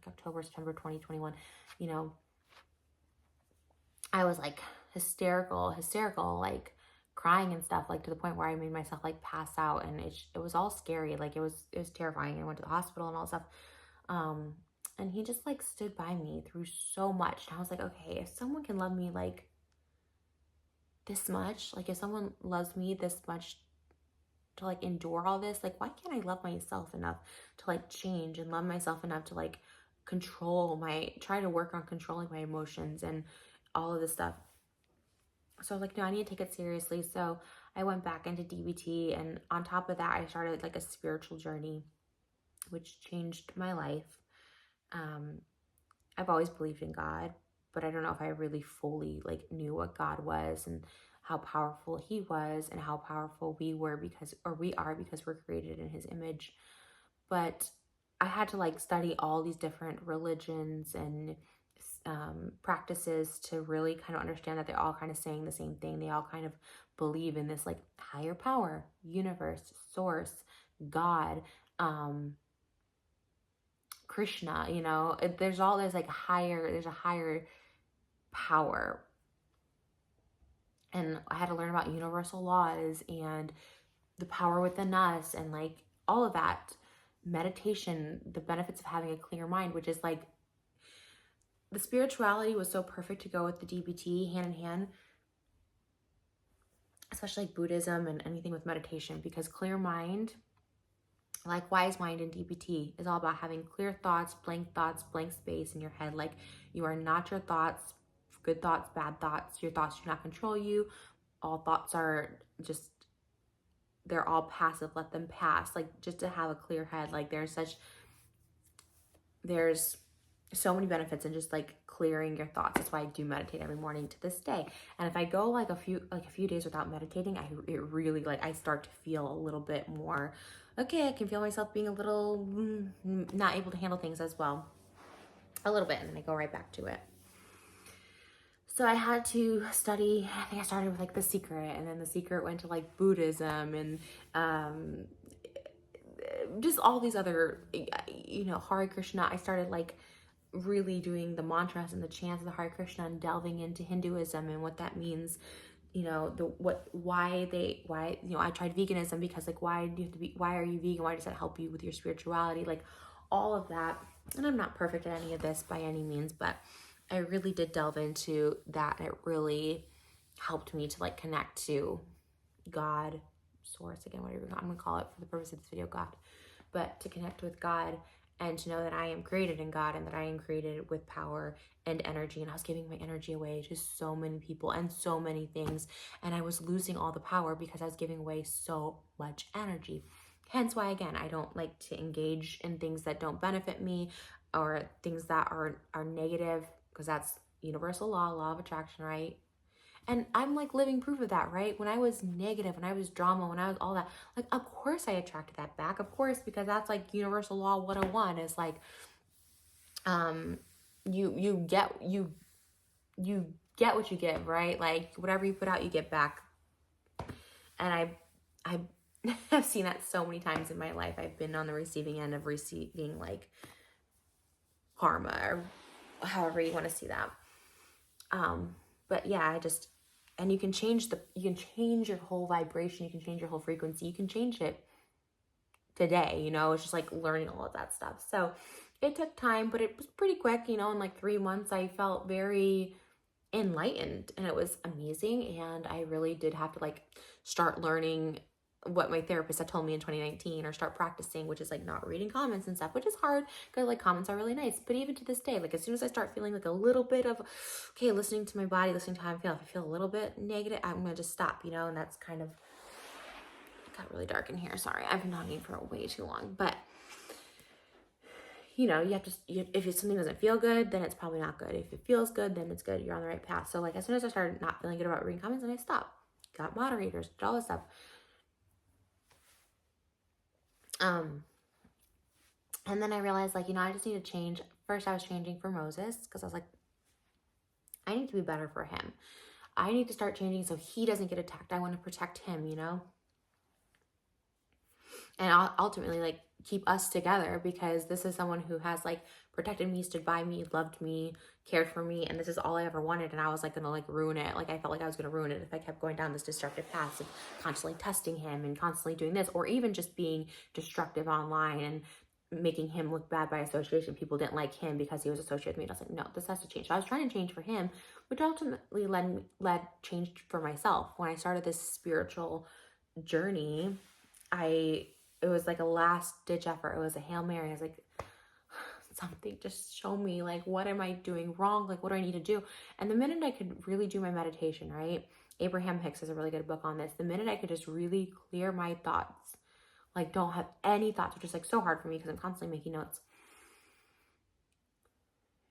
October, September 2021, I was like hysterical, like crying and stuff, like to the point where I made myself like pass out, and it was all scary. Like it was terrifying. I went to the hospital and all stuff. Um, and he just like stood by me through so much. And I was like, okay, if someone can love me like this much, like if someone loves me this much to like endure all this, like why can't I love myself enough to like change and love myself enough to like try to work on controlling my emotions and all of this stuff. So I was like, no, I need to take it seriously. So I went back into DBT, and on top of that, I started like a spiritual journey, which changed my life. I've always believed in God, but I don't know if I really fully like knew what God was and how powerful he was and how powerful we are because we're created in his image. But I had to like study all these different religions and practices to really kind of understand that they're all kind of saying the same thing. They all kind of believe in this like higher power, universe, source, God, Krishna, you know, there's like there's a higher power. And I had to learn about universal laws and the power within us and like all of that. Meditation, the benefits of having a clear mind, which is like the spirituality was so perfect to go with the DBT hand in hand, especially like Buddhism and anything with meditation, because clear mind, like wise mind in DBT, is all about having clear thoughts, blank space in your head. Like you are not your thoughts, good thoughts, bad thoughts. Your thoughts do not control you. All thoughts are just, they're all passive. Let them pass. Like just to have a clear head. Like there's so many benefits in just like clearing your thoughts. That's why I do meditate every morning to this day. And if I go like a few days without meditating, it really like I start to feel a little bit more okay. I can feel myself being a little not able to handle things as well, a little bit, and then I go right back to it. So I had to study. I think I started with like The Secret, and then The Secret went to like Buddhism and just all these other, you know, Hare Krishna. I started like really doing the mantras and the chants of the Hare Krishna and delving into Hinduism and what that means. You know, why, you know, I tried veganism because like, why are you vegan? Why does that help you with your spirituality? Like all of that. And I'm not perfect at any of this by any means, but I really did delve into that. And it really helped me to like connect to God, source, again, whatever I'm going to call it for the purpose of this video, God, but to connect with God and to know that I am created in God and that I am created with power and energy. And I was giving my energy away to so many people and so many things. And I was losing all the power because I was giving away so much energy. Hence why, again, I don't like to engage in things that don't benefit me or things that are negative, because that's universal law of attraction, right? And I'm like living proof of that, right? When I was negative, when I was drama, when I was all that, like, of course I attracted that back. Of course, because that's like universal law 101 is like, you get what you give, right? Like whatever you put out, you get back. And I have seen that so many times in my life. I've been on the receiving end of receiving like karma or however you want to see that. But yeah, and you can change your whole vibration. You can change your whole frequency. You can change it today, you know, it's just like learning all of that stuff. So it took time, but it was pretty quick, you know, in like 3 months, I felt very enlightened and it was amazing. And I really did have to like start learning what my therapist had told me in 2019 or start practicing, which is like not reading comments and stuff, which is hard because like comments are really nice. But even to this day, like as soon as I start feeling like a little bit of, okay, listening to my body, listening to how I feel, if I feel a little bit negative, I'm going to just stop, you know, and that's kind of, it got really dark in here. Sorry. I've been talking for way too long, but you know, you have to, if something doesn't feel good, then it's probably not good. If it feels good, then it's good. You're on the right path. So like as soon as I started not feeling good about reading comments, then I stopped, got moderators, did all this stuff. And then I realized, like, you know, I just need to change. First, I was changing for Moses because I was like, I need to be better for him. I need to start changing so he doesn't get attacked. I want to protect him, you know? And ultimately, like, keep us together, because this is someone who has like protected me, stood by me, loved me, cared for me, and this is all I ever wanted. And I was like gonna like ruin it. Like I felt like I was gonna ruin it if I kept going down this destructive path of constantly testing him and constantly doing this, or even just being destructive online and making him look bad by association. People didn't like him because he was associated with me. And I was like, no, this has to change. So I was trying to change for him, which ultimately led change for myself. When I started this spiritual journey, it was like a last ditch effort. It was a Hail Mary. I was like, something, just show me, like, what am I doing wrong? Like, what do I need to do? And the minute I could really do my meditation, right? Abraham Hicks has a really good book on this. The minute I could just really clear my thoughts, like don't have any thoughts, which is like so hard for me because I'm constantly making notes.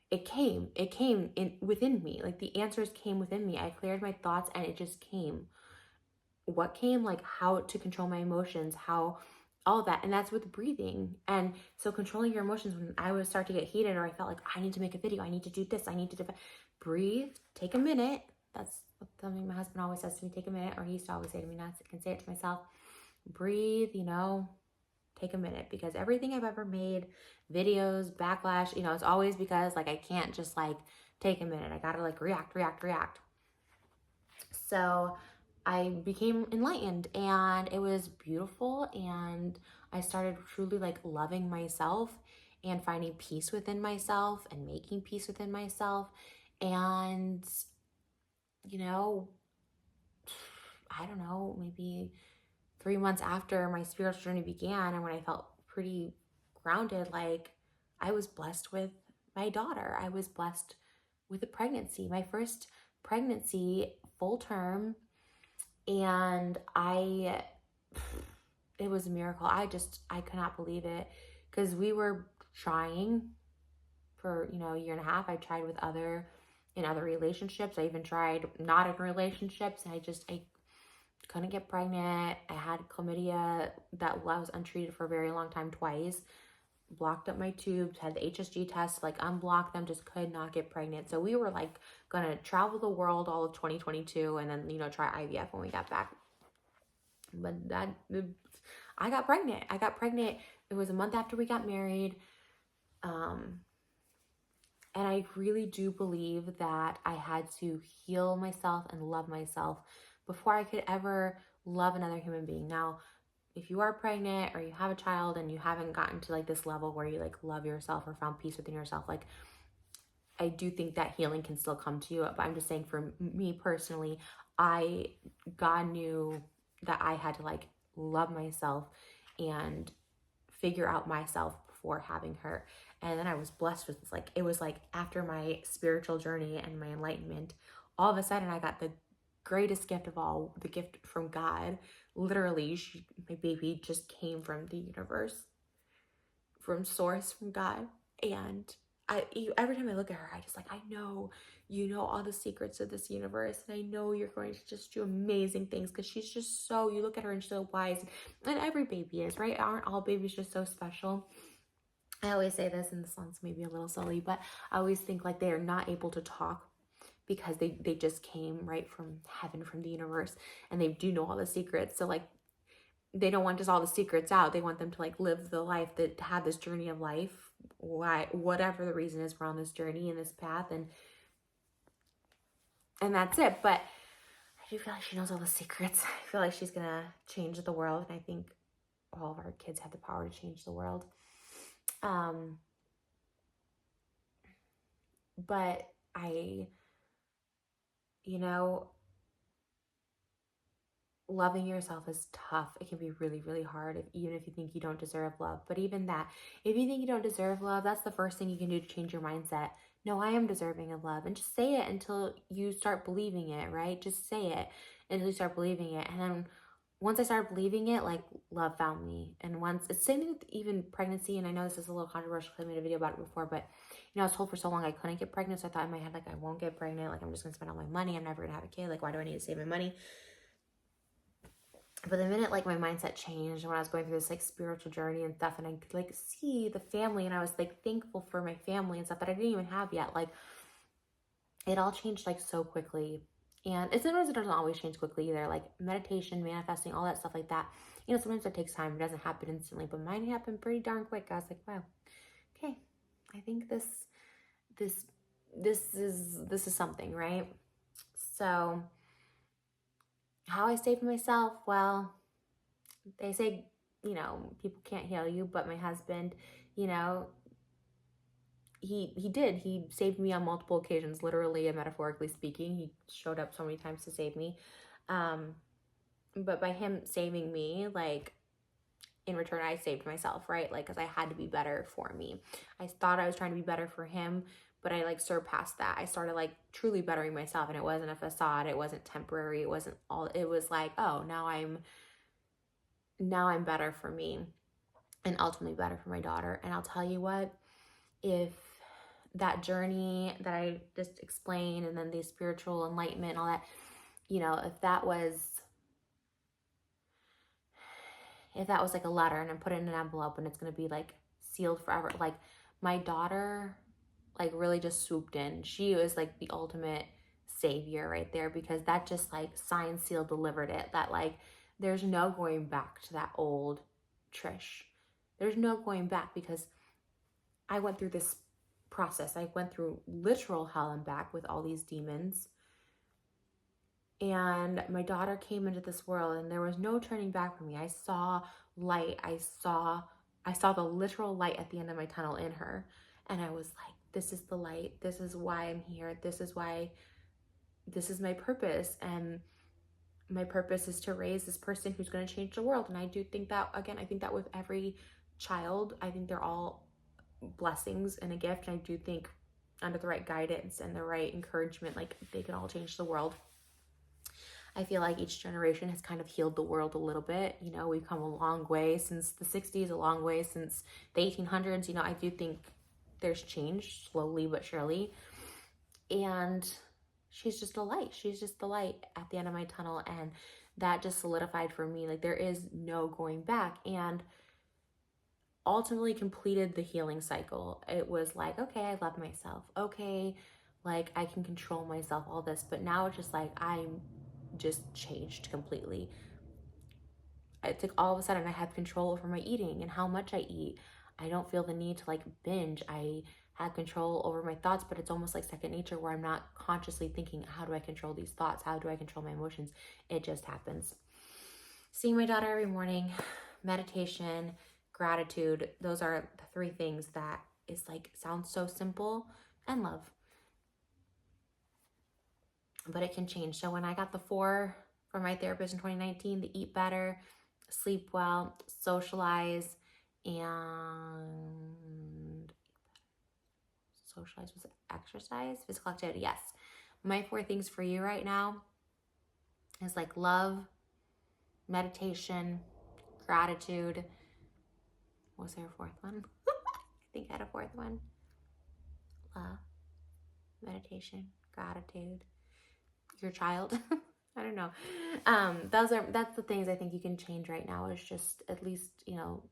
It came in within me. Like the answers came within me. I cleared my thoughts and it just came. What came, like how to control my emotions, how all of that. And that's with breathing. And so controlling your emotions, when I would start to get heated or I felt like I need to make a video, I need to do this, I need to do that, breathe, take a minute. That's something my husband always says to me, take a minute, or he used to always say to me, now I can say it to myself, breathe, take a minute, because everything I've ever made, videos, backlash, it's always because like I can't just like take a minute. I gotta like react. So I became enlightened and it was beautiful, and I started truly like loving myself and finding peace within myself and making peace within myself. And I don't know, maybe 3 months after my spiritual journey began, and when I felt pretty grounded, like I was blessed with my daughter. I was blessed with a pregnancy, my first pregnancy, full term. And it was a miracle. I could not believe it, because we were trying for, a year and a half. I tried in other relationships. I even tried not in relationships. I couldn't get pregnant. I had chlamydia that I was untreated for a very long time, twice. Blocked up my tubes, had the HSG test, like unblocked them, just could not get pregnant. So we were like gonna travel the world all of 2022 and then, try IVF when we got back. But I got pregnant. It was a month after we got married. And I really do believe that I had to heal myself and love myself before I could ever love another human being. Now, if you are pregnant or you have a child and you haven't gotten to like this level where you like love yourself or found peace within yourself, like I do think that healing can still come to you. But I'm just saying, for me personally, God knew that I had to like love myself and figure out myself before having her. And then I was blessed with this, like, it was like after my spiritual journey and my enlightenment, all of a sudden I got the greatest gift of all, the gift from God. Literally, my baby just came from the universe, from source, from God. And every time I look at her, I know you know all the secrets of this universe, and I know you're going to just do amazing things, because she's just so, you look at her and she's so wise, and every baby is, right? Aren't all babies just so special? I always say this, and this sounds maybe a little silly, but I always think like they are not able to talk because they just came right from heaven, from the universe, and they do know all the secrets. So like they don't want just all the secrets out. They want them to like live the life, that have this journey of life, whatever the reason is, we're on this journey and this path, and that's it. But I do feel like she knows all the secrets. I feel like she's gonna change the world, and I think all of our kids have the power to change the world. But loving yourself is tough. It can be really, really hard, even if you think you don't deserve love. But even that, if you think you don't deserve love, that's the first thing you can do to change your mindset. No, I am deserving of love. And just say it until you start believing it, right? Just say it until you start believing it. And then once I started believing it, like, love found me. And once, it's same with even pregnancy, and I know this is a little controversial because I made a video about it before, but I was told for so long I couldn't get pregnant, so I thought in my head, like, I won't get pregnant, like, I'm just gonna spend all my money, I'm never gonna have a kid, like, why do I need to save my money? But the minute like my mindset changed, when I was going through this like spiritual journey and stuff, and I could like see the family, and I was like thankful for my family and stuff that I didn't even have yet, like it all changed like so quickly. And sometimes it doesn't always change quickly either. Like meditation, manifesting, all that stuff like that, You know, sometimes it takes time. It doesn't happen instantly, but mine happened pretty darn quick. I was like, wow, okay, I think this is something, right? So how I saved myself, well, they say, you know, people can't heal you, but my husband, you know, he saved me on multiple occasions, literally and metaphorically speaking. He showed up so many times to save me. But by him saving me, like, in return, I saved myself, right? Like, because I had to be better for me. I thought I was trying to be better for him, but I like surpassed that. I started like truly bettering myself, and it wasn't a facade. It wasn't temporary. It wasn't all, it was like, oh, now I'm better for me, and ultimately better for my daughter. And I'll tell you what, if that journey that I just explained, and then the spiritual enlightenment and all that, you know, if that was like a letter and I'm put it in an envelope and it's going to be like sealed forever, like my daughter like really just swooped in. She was like the ultimate savior right there, because that just like signed, sealed, delivered it. That like there's no going back to that old Trish. There's no going back, because I went through this process. I went through literal hell and back with all these demons. And my daughter came into this world, and there was no turning back for me. I saw light. I saw the literal light at the end of my tunnel in her. And I was like, this is the light. This is why I'm here. This is my purpose. And my purpose is to raise this person who's going to change the world. And I do think that, again, I think that with every child, I think they're all blessings and a gift. And I do think under the right guidance and the right encouragement, like they can all change the world. I feel like each generation has kind of healed the world a little bit. You know, we've come a long way since the 60s, a long way since the 1800s. You know, I do think there's change slowly but surely. And she's just a light. She's just the light at the end of my tunnel. And that just solidified for me, like there is no going back. And ultimately completed the healing cycle. It was like, okay, I love myself. Okay, like I can control myself, all this. But now it's just like I'm just changed completely. It's like all of a sudden I have control over my eating and how much I eat. I don't feel the need to like binge. I have control over my thoughts, but it's almost like second nature, where I'm not consciously thinking, how do I control these thoughts? How do I control my emotions? It just happens. Seeing my daughter every morning, meditation, gratitude, those are the three things that is like, sounds so simple, and love. But it can change. So when I got the 4 from my therapist in 2019, the eat better, sleep well, socialize, and socialize was exercise, physical activity. Yes. My 4 things for you right now is like love, meditation, gratitude. Was there a 4th one? I think I had a 4th one. Love, meditation, gratitude, your child. I don't know. That's the things I think you can change right now, is just at least, you know,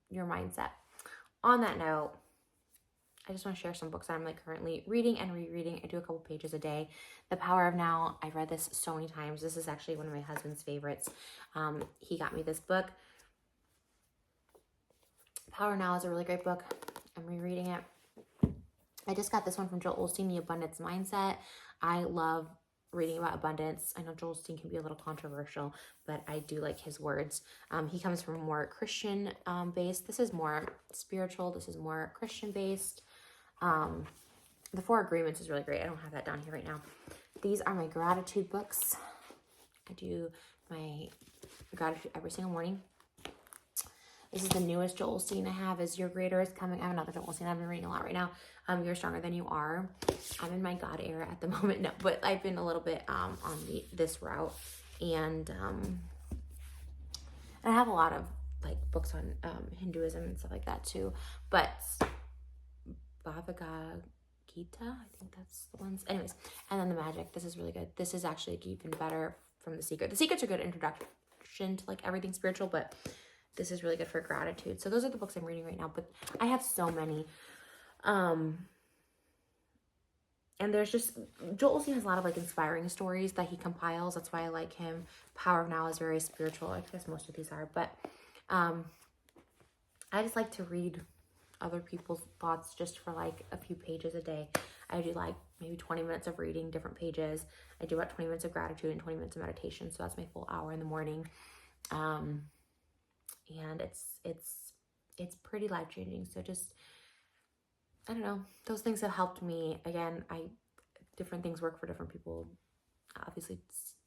your mindset. On that note, I just want to share some books that I'm like currently reading and rereading. I do a couple pages a day. The Power of Now. I've read this so many times. This is actually one of my husband's favorites. He got me this book. Power Now is a really great book. I'm rereading it. I just got this one from Joel Osteen, The Abundance Mindset. I love reading about abundance. I know Joel Osteen can be a little controversial, but I do like his words. He comes from more Christian based. This is more spiritual. This is more Christian based. The 4 Agreements is really great. I don't have that down here right now. These are my gratitude books. I do my gratitude every single morning. This is the newest Joel Osteen I have, is Your Greater is Coming. I have another Joel Osteen I've been reading a lot right now. You're Stronger Than You Are. I'm in my God era at the moment. No, but I've been a little bit on this route. And I have a lot of like books on Hinduism and stuff like that too. But Bhagavad Gita, I think that's the ones. Anyways, and then The Magic. This is really good. This is actually even better from The Secret. The Secret's a good introduction to like everything spiritual, but this is really good for gratitude. So those are the books I'm reading right now, but I have so many. and there's just, Joel Osteen has a lot of like inspiring stories that he compiles. That's why I like him. Power of Now is very spiritual. I guess most of these are, but I just like to read other people's thoughts just for like a few pages a day. I do like maybe 20 minutes of reading different pages. I do about 20 minutes of gratitude and 20 minutes of meditation. So that's my full hour in the morning. And it's pretty life-changing. So just, I don't know, those things have helped me. Again, different things work for different people. Obviously,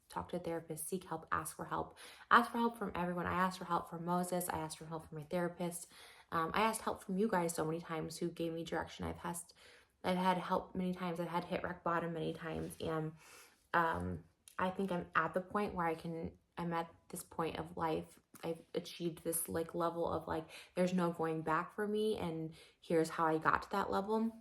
talk to a therapist, seek help, ask for help. Ask for help from everyone. I asked for help from Moses. I asked for help from my therapist. I asked help from you guys so many times who gave me direction. I've had help many times. I've had hit rock bottom many times. And I think I'm at the point where I'm at this point of life. I've achieved this like level of like, there's no going back for me. And here's how I got to that level.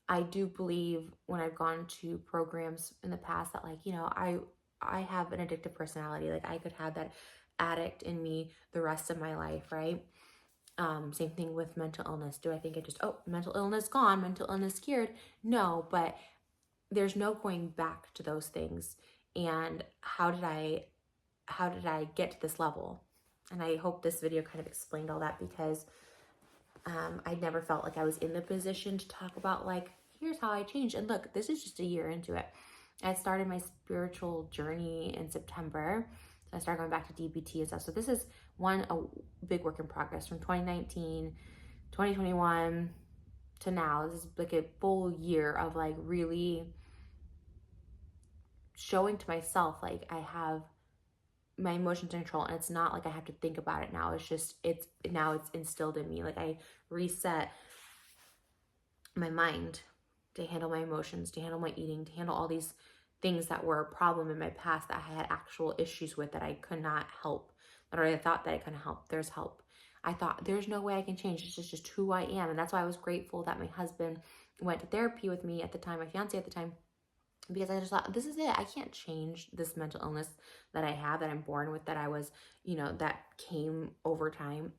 I do believe when I've gone to programs in the past that like, you know, I have an addictive personality. Like I could have that addict in me the rest of my life, right? Same thing with mental illness. Do I think it just, oh, mental illness gone, mental illness cured? No, but there's no going back to those things. And how did I get to this level? And I hope this video kind of explained all that, because I never felt like I was in the position to talk about like, here's how I changed. And look, this is just a year into it. I started my spiritual journey in September. So I started going back to DBT and stuff. So this is a big work in progress from 2019, 2021 to now. This is like a full year of like really showing to myself like I have my emotions in control, and it's not like I have to think about it now. It's just, now it's instilled in me. Like I reset my mind to handle my emotions, to handle my eating, to handle all these things that were a problem in my past that I had actual issues with that I could not help, or I thought that I couldn't help. There's help. I thought there's no way I can change. It's just who I am. And that's why I was grateful that my husband went to therapy with me at the time, my fiance at the time, because I just thought, this is it. I can't change this mental illness that I have, that I'm born with, that I was, you know, that came over time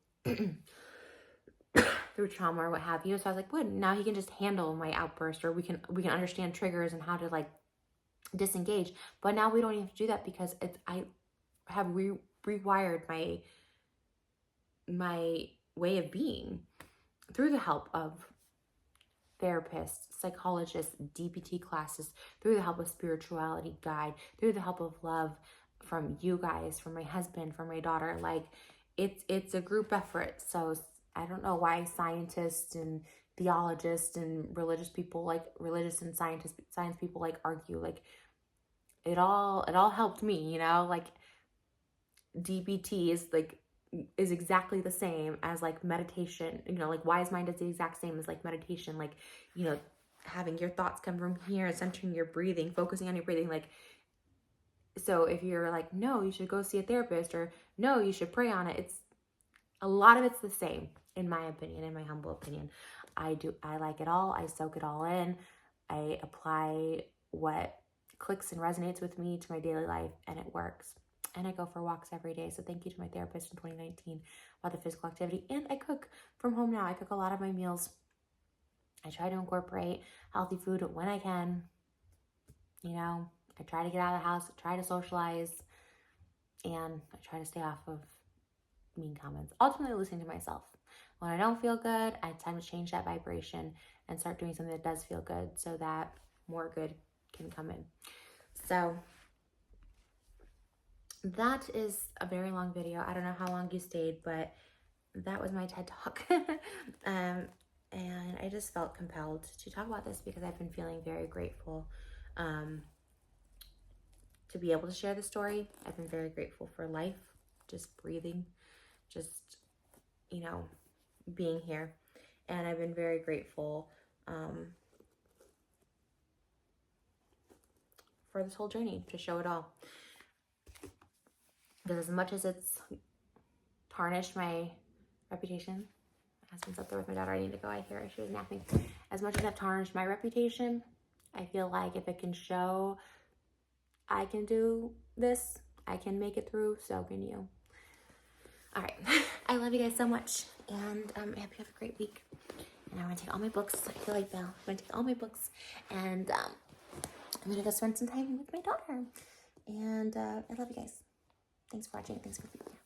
through trauma or what have you. So I was like, good, now he can just handle my outburst, or we can understand triggers and how to like disengage. But now we don't even have to do that, because I have rewired my way of being through the help of therapists, psychologists, DBT classes, through the help of spirituality guide, through the help of love from you guys, from my husband, from my daughter. Like it's a group effort. So I don't know why scientists and theologists and religious people, like religious and science people, like argue. Like it all helped me, you know. Like DBT is exactly the same as like meditation, you know. Like Wise Mind is the exact same as like meditation. Like, you know, having your thoughts come from here, centering your breathing, focusing on your breathing. Like, so if you're like, no, you should go see a therapist, or no, you should pray on it, a lot of it's the same, in my opinion, in my humble opinion. I like it all. I soak it all in. I apply what clicks and resonates with me to my daily life, and it works. And I go for walks every day. So thank you to my therapist in 2019 about the physical activity. And I cook from home now. I cook a lot of my meals. I try to incorporate healthy food when I can. You know, I try to get out of the house, try to socialize, and I try to stay off of mean comments. Ultimately, listening to myself. When I don't feel good, it's time to change that vibration and start doing something that does feel good, so that more good can come in. So that is a very long video. I don't know how long you stayed, but that was my TED Talk. And I just felt compelled to talk about this because I've been feeling very grateful to be able to share the story. I've been very grateful for life, just breathing, just, you know, being here. And I've been very grateful for this whole journey, to show it all. Because as much as it's tarnished my reputation, my husband's up there with my daughter, I need to go, I hear her, she was napping. As much as I've tarnished my reputation, I feel like if it can show I can do this, I can make it through, so can you. All right, I love you guys so much, and I hope you have a great week, And I'm gonna take all my books. I feel like Belle. I'm gonna take all my books, and I'm gonna go spend some time with my daughter. And I love you guys. Thanks for watching. Thanks for being here.